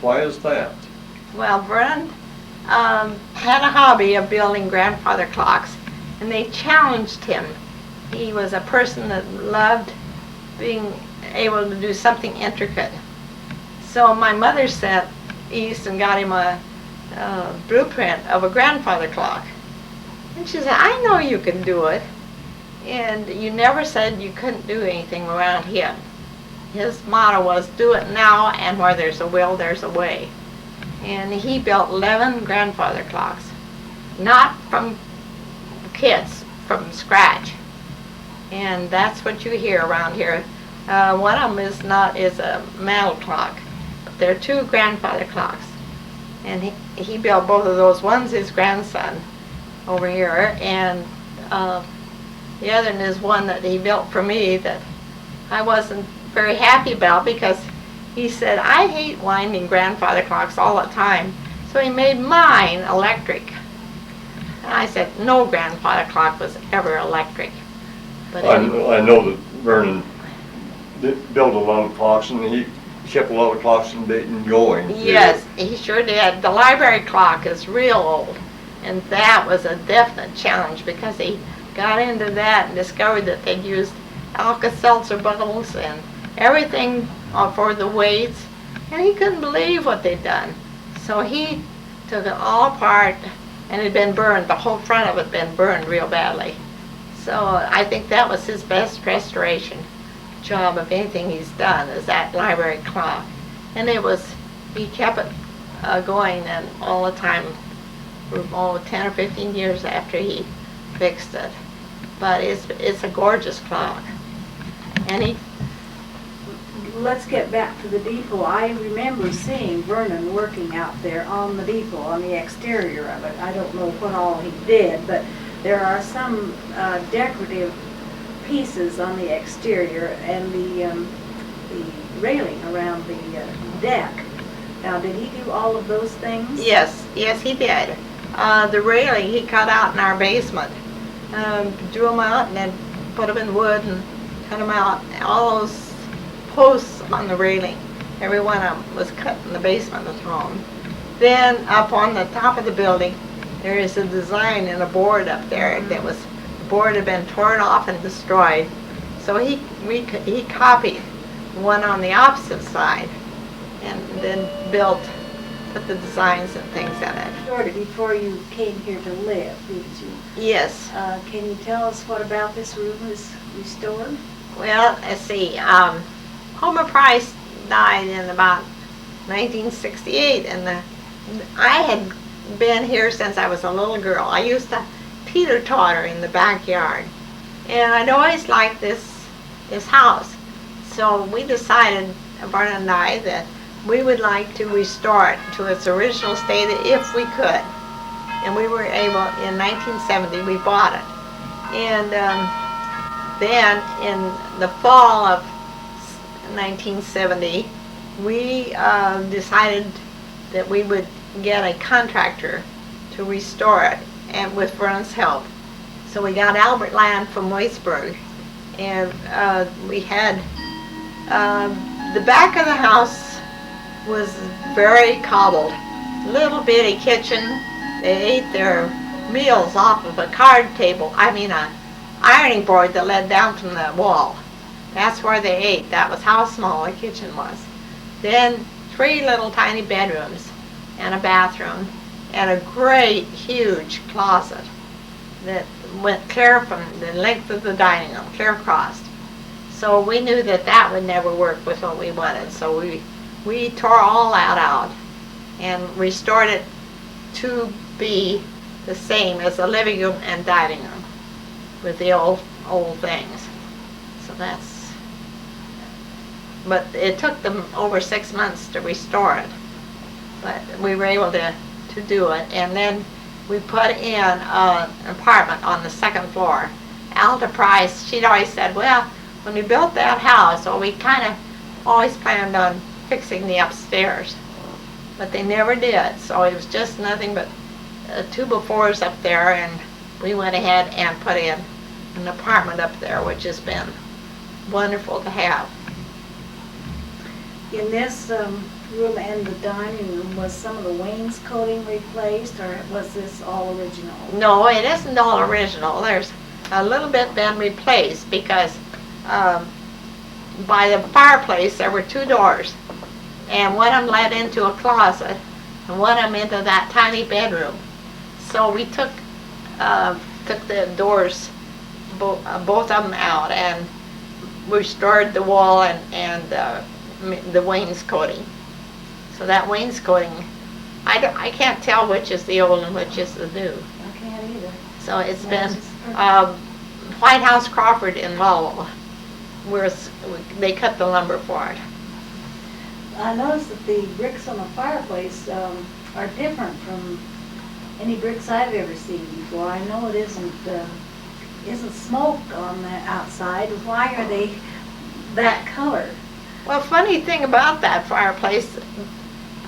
Why is that? Well, Vernon had a hobby of building grandfather clocks, and they challenged him he was a person that loved being able to do something intricate. So my mother sent east and got him a blueprint of a grandfather clock. And she said, I know you can do it. And you never said you couldn't do anything around him. His motto was, do it now, and where there's a will, there's a way. And he built 11 grandfather clocks. Not from kits, from scratch. And that's what you hear around here. One of them is a mantle clock. But there are 2 grandfather clocks. And he built both of those. One's his grandson over here, and the other one is one that he built for me that I wasn't very happy about, because he said, I hate winding grandfather clocks all the time. So he made mine electric. And I said, no grandfather clock was ever electric. But I know that Vernon built a lot of clocks, and he kept a lot of clocks in Dayton going. Yes, he sure did. The library clock is real old, and that was a definite challenge, because he got into that and discovered that they'd used Alka-Seltzer bottles and everything for the weights, and he couldn't believe what they'd done. So he took it all apart, and it had been burned. The whole front of it had been burned real badly. So I think that was his best restoration job of anything he's done, is that library clock. And he kept it going and all the time for 10 or 15 years after he fixed it. But it's a gorgeous clock. And Let's get back to the depot. I remember seeing Vernon working out there on the depot, on the exterior of it. I don't know what all he did, but there are some decorative pieces on the exterior and the railing around the deck. Now, did he do all of those things? yes, he did. The railing he cut out in our basement. Drew them out and then put them in wood and cut them out. All those posts on the railing, every one of them was cut in the basement of the home. Then up on the top of the building, there is a design in a board up there that was, the board had been torn off and destroyed. So he copied one on the opposite side and then put the designs and things in it. Restored it before you came here to live, didn't you? Yes. Can you tell us what about this room is restored? Well, let's see. Homer Price died in about 1968, and I had been here since I was a little girl. I used to teeter-totter in the backyard, and I'd always liked this house. So we decided, Vernon and I, that we would like to restore it to its original state if we could. And we were able, in 1970, we bought it. And then in the fall of 1970, we decided that we would get a contractor to restore it, and with Vernon's help. So we got Albert Land from Waitsburg, and we had the back of the house was very cobbled, little bitty kitchen. They ate their meals off of a card table, a ironing board that led down from the wall. That's where they ate. That was how small the kitchen was. Then 3 little tiny bedrooms and a bathroom and a great huge closet that went clear from the length of the dining room, clear across. So we knew that would never work with what we wanted. So we tore all that out and restored it to be the same as the living room and dining room with the old things. So but it took them over 6 months to restore it. But we were able to do it. And then we put in an apartment on the 2nd floor. Alta Price, she'd always said, well, when we built that house, we kind of always planned on fixing the upstairs. But they never did. So it was just nothing but 2 befores up there, and we went ahead and put in an apartment up there, which has been wonderful to have. In this room and the dining room, was some of the wainscoting replaced, or was this all original? No, it isn't all original. There's a little bit been replaced because by the fireplace there were two doors, and one of them led into a closet, and one of them into that tiny bedroom. So we took the doors, both of them out, and restored the wall and the wainscoting. So that wainscoting, I can't tell which is the old and which is the new. I can't either. So it's been White House Crawford in Lowell, where they cut the lumber for it. I noticed that the bricks on the fireplace are different from any bricks I've ever seen before. I know it isn't smoke on the outside. Why are they that color? Well, funny thing about that fireplace,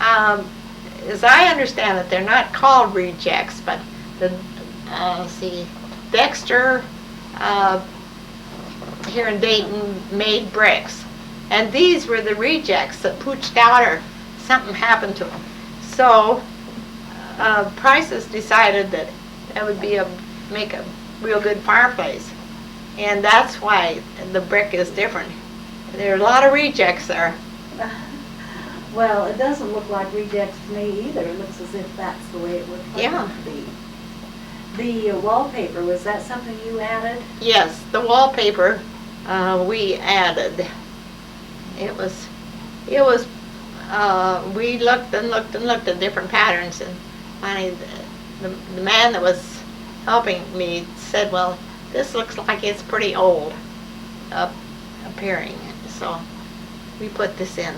as I understand it, they're not called rejects, but Dexter here in Dayton made bricks, and these were the rejects that pooched out or something happened to them. So Prices decided that that would be make a real good fireplace, and that's why the brick is different. There are a lot of rejects there. Well, it doesn't look like rejects to me either. It looks as if that's the way it would be. The wallpaper, was that something you added? Yes, the wallpaper we added. It was we looked and looked and looked at different patterns, and finally the man that was helping me said, well, this looks like it's pretty old appearing, so we put this in.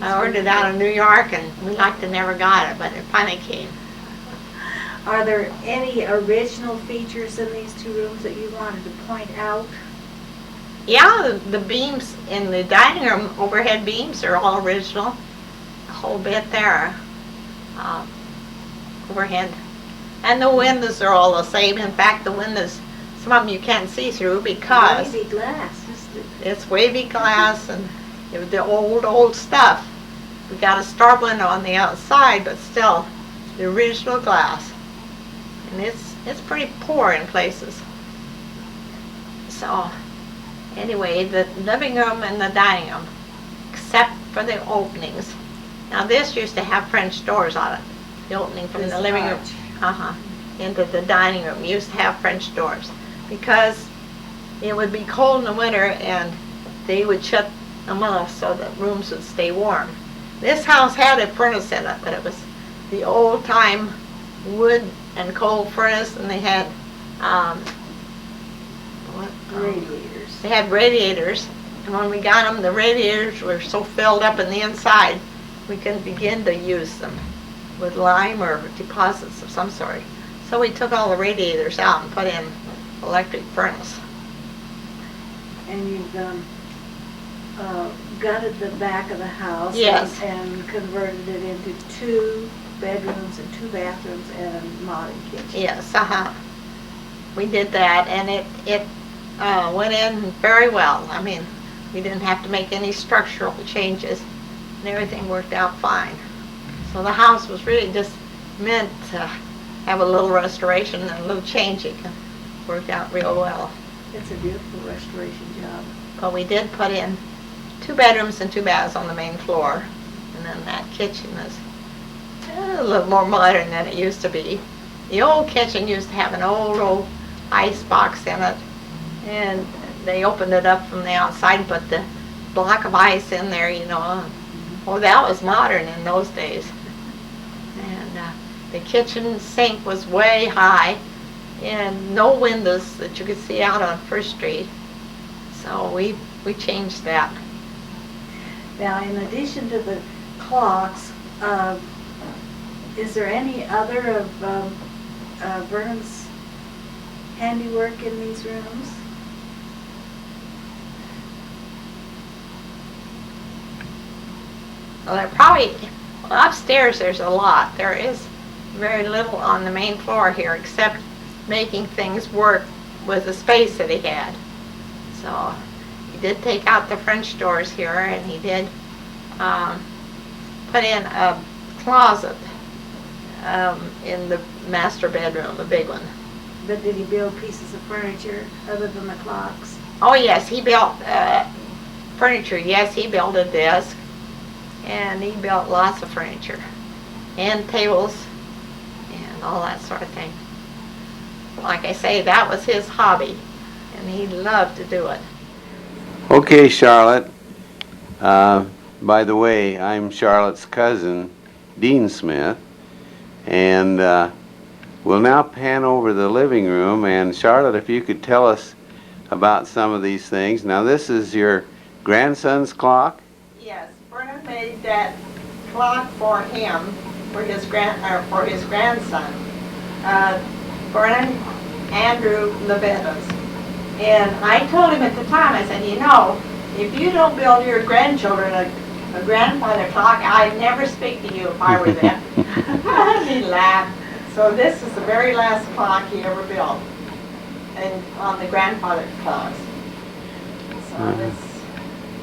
I ordered it out of New York, and we like to never got it, but it finally came. Are there any original features in these two rooms that you wanted to point out? Yeah, the beams in the dining room, overhead beams, are all original. A whole bit there, overhead. And the windows are all the same. In fact, the windows, some of them you can't see through because Wavy glass, isn't it? it's wavy glass, and it was the old stuff. We got a star window on the outside, but still the original glass. And it's pretty poor in places. So anyway, the living room and the dining room, except for the openings. Now this used to have French doors on it. The opening from the living room into the dining room used to have French doors because it would be cold in the winter and they would shut them off so the rooms would stay warm. This house had a furnace in it, but it was the old time wood and coal furnace, and they had Radiators. they had radiators, and when we got them, the radiators were so filled up in the inside we couldn't begin to use them with lime or deposits of some sort. So we took all the radiators out and put in electric furnace. And you've gutted the back of the house. Yes. And converted it into 2 bedrooms and 2 bathrooms and a modern kitchen. Yes, we did that, and it went in very well. I mean, we didn't have to make any structural changes, and everything worked out fine. So the house was really just meant to have a little restoration and a little changing. It worked out real well. It's a beautiful restoration job. But we did put in 2 bedrooms and 2 baths on the main floor, and then that kitchen is a little more modern than it used to be. The old kitchen used to have an old ice box in it, and they opened it up from the outside and put the block of ice in there, you know. Well, that was modern in those days. And the kitchen sink was way high and no windows that you could see out on First Street. So we changed that. Now, in addition to the clocks, is there any other of Vernon's handiwork in these rooms? Well, probably upstairs there's a lot. There is very little on the main floor here except making things work with the space that he had. So he did take out the French doors here, and he did put in a closet in the master bedroom, a big one. But did he build pieces of furniture other than the clocks? Oh yes, he built furniture. Yes, he built a desk, and he built lots of furniture, and tables, and all that sort of thing. Like I say, that was his hobby, and he loved to do it. Okay, Charlotte. By the way, I'm Charlotte's cousin, Dean Smith, and we'll now pan over the living room. And Charlotte, if you could tell us about some of these things. Now, this is your grandson's clock? Yes, Vernon made that clock for him, for his grandson, Vernon Andrew Levitas. And I told him at the time, I said, you know, if you don't build your grandchildren a grandfather clock, I'd never speak to you if I were them. He laughed. So this is the very last clock he ever built, and on the grandfather clocks. So this.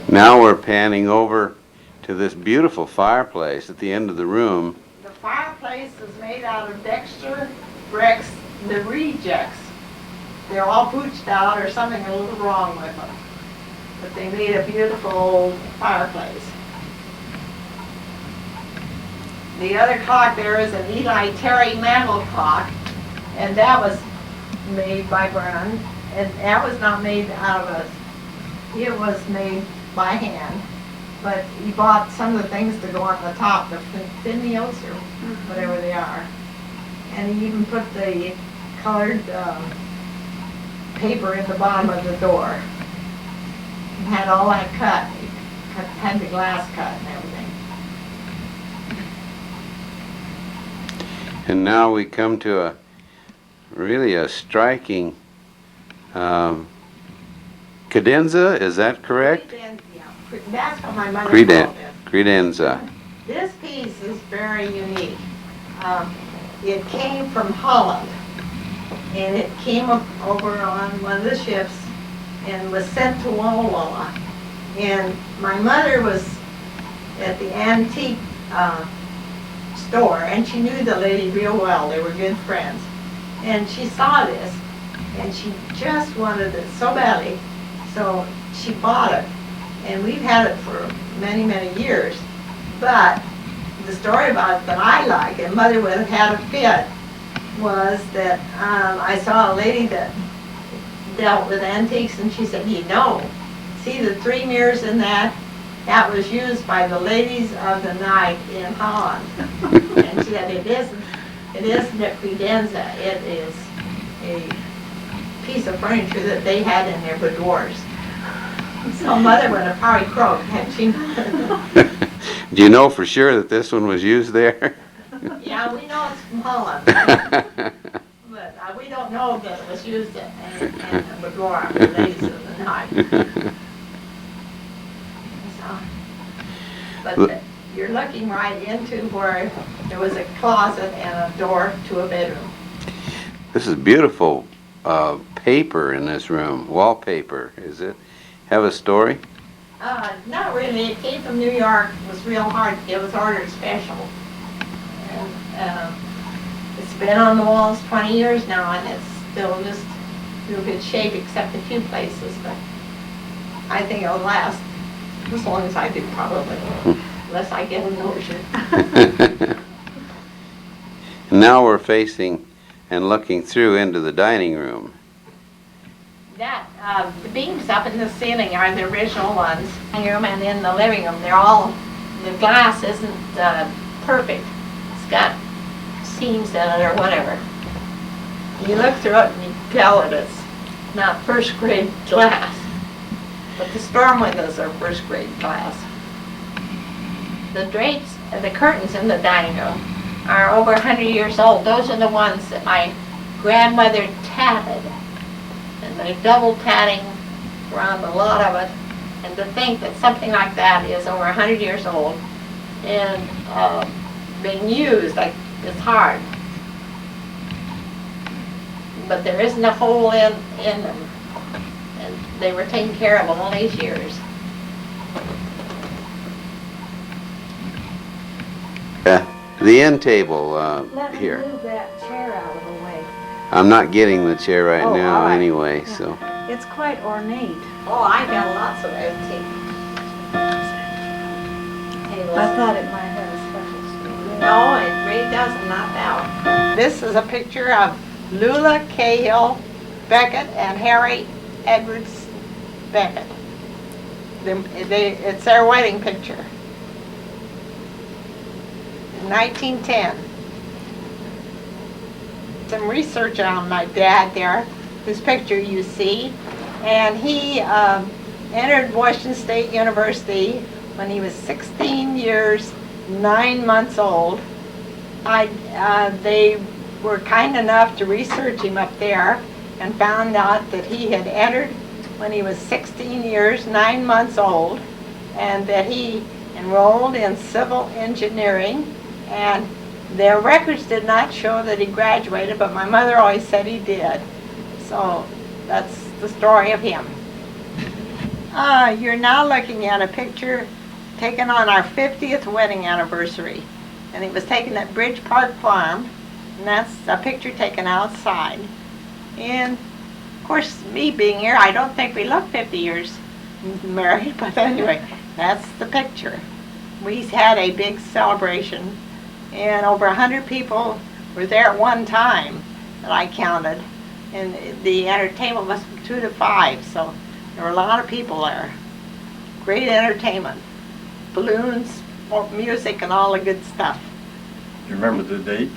Now we're panning over to this beautiful fireplace at the end of the room. The fireplace is made out of Dexter bricks, the rejects. They're all pooched out or something a little wrong with them. But they made a beautiful old fireplace. The other clock there is an Eli Terry mantel clock, and that was made by Vernon, and that was not made out of it was made by hand. But he bought some of the things to go on the top, the finials or whatever they are. And he even put the colored paper in the bottom of the door. He had all that cut. He had the glass cut and everything. And now we come to really a striking cadenza, is that correct? That's what my mother called it. Credenza. This piece is very unique. It came from Holland, and it came over on one of the ships and was sent to Walla Walla. And my mother was at the antique store, and she knew the lady real well. They were good friends. And she saw this, and she just wanted it so badly, so she bought it. And we've had it for many, many years. But the story about it that I like, and Mother would have had a fit, was that I saw a lady that dealt with antiques, and she said, you know, see the 3 mirrors in that? That was used by the ladies of the night in Holland. And she said, it isn't a credenza, it is a piece of furniture that they had in their boudoirs. So Mother would have probably croaked had she not. Do you know for sure that this one was used there? Yeah, we know it's from Holland. But we don't know that it was used in a boudoir for the ladies of the night. So, but you're looking right into where there was a closet and a door to a bedroom. This is beautiful paper in this room, wallpaper. Is it have a story? Not really. It came from New York. It was real hard. It was ordered special. And it's been on the walls 20 years now, and it's still just real good shape except a few places. But I think it'll last as long as I do, probably, unless I get a notion. Now we're facing and looking through into the dining room. That the beams up in the ceiling are the original ones. Dining room and in the living room, they're all, the glass isn't perfect. It's got seams in it or whatever. You look through it and you can tell that it's not first grade glass. But the storm windows are first grade glass. The drapes, the curtains in the dining room are over 100 years old. Those are the ones that my grandmother tatted. And they're double tatting around a lot of it. And to think that something like that is over 100 years old and being used, like, it's hard. But there isn't a hole in them. And they were taken care of all these years. The end table Let me here. move that chair out of the way. I'm not getting the chair right Oh, now all right. anyway, so. It's quite ornate. Oh, I got lots of antique. I thought it might have a special story. No, it really doesn't, not that one. This is a picture of Lula Cahill Becket and Harry Edwards Becket. It's their wedding picture. 1910. Some research on my dad there, whose picture you see, and he entered Washington State University when he was 16 years, 9 months old. They were kind enough to research him up there and found out that he had entered when he was 16 years, 9 months old, and that he enrolled in civil engineering, and their records did not show that he graduated, but my mother always said he did. So that's the story of him. You're now looking at a picture taken on our 50th wedding anniversary, and it was taken at Bridge Park Farm, and that's a picture taken outside. And of course, me being here, I don't think we look 50 years married, but anyway, that's the picture. We had a big celebration, and over 100 people were there at one time that I counted, and the entertainment was from 2 to 5, so there were a lot of people there. Great entertainment, balloons, music, and all the good stuff. Do you remember the date?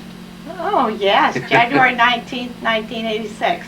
Oh yes, January 19th, 1986.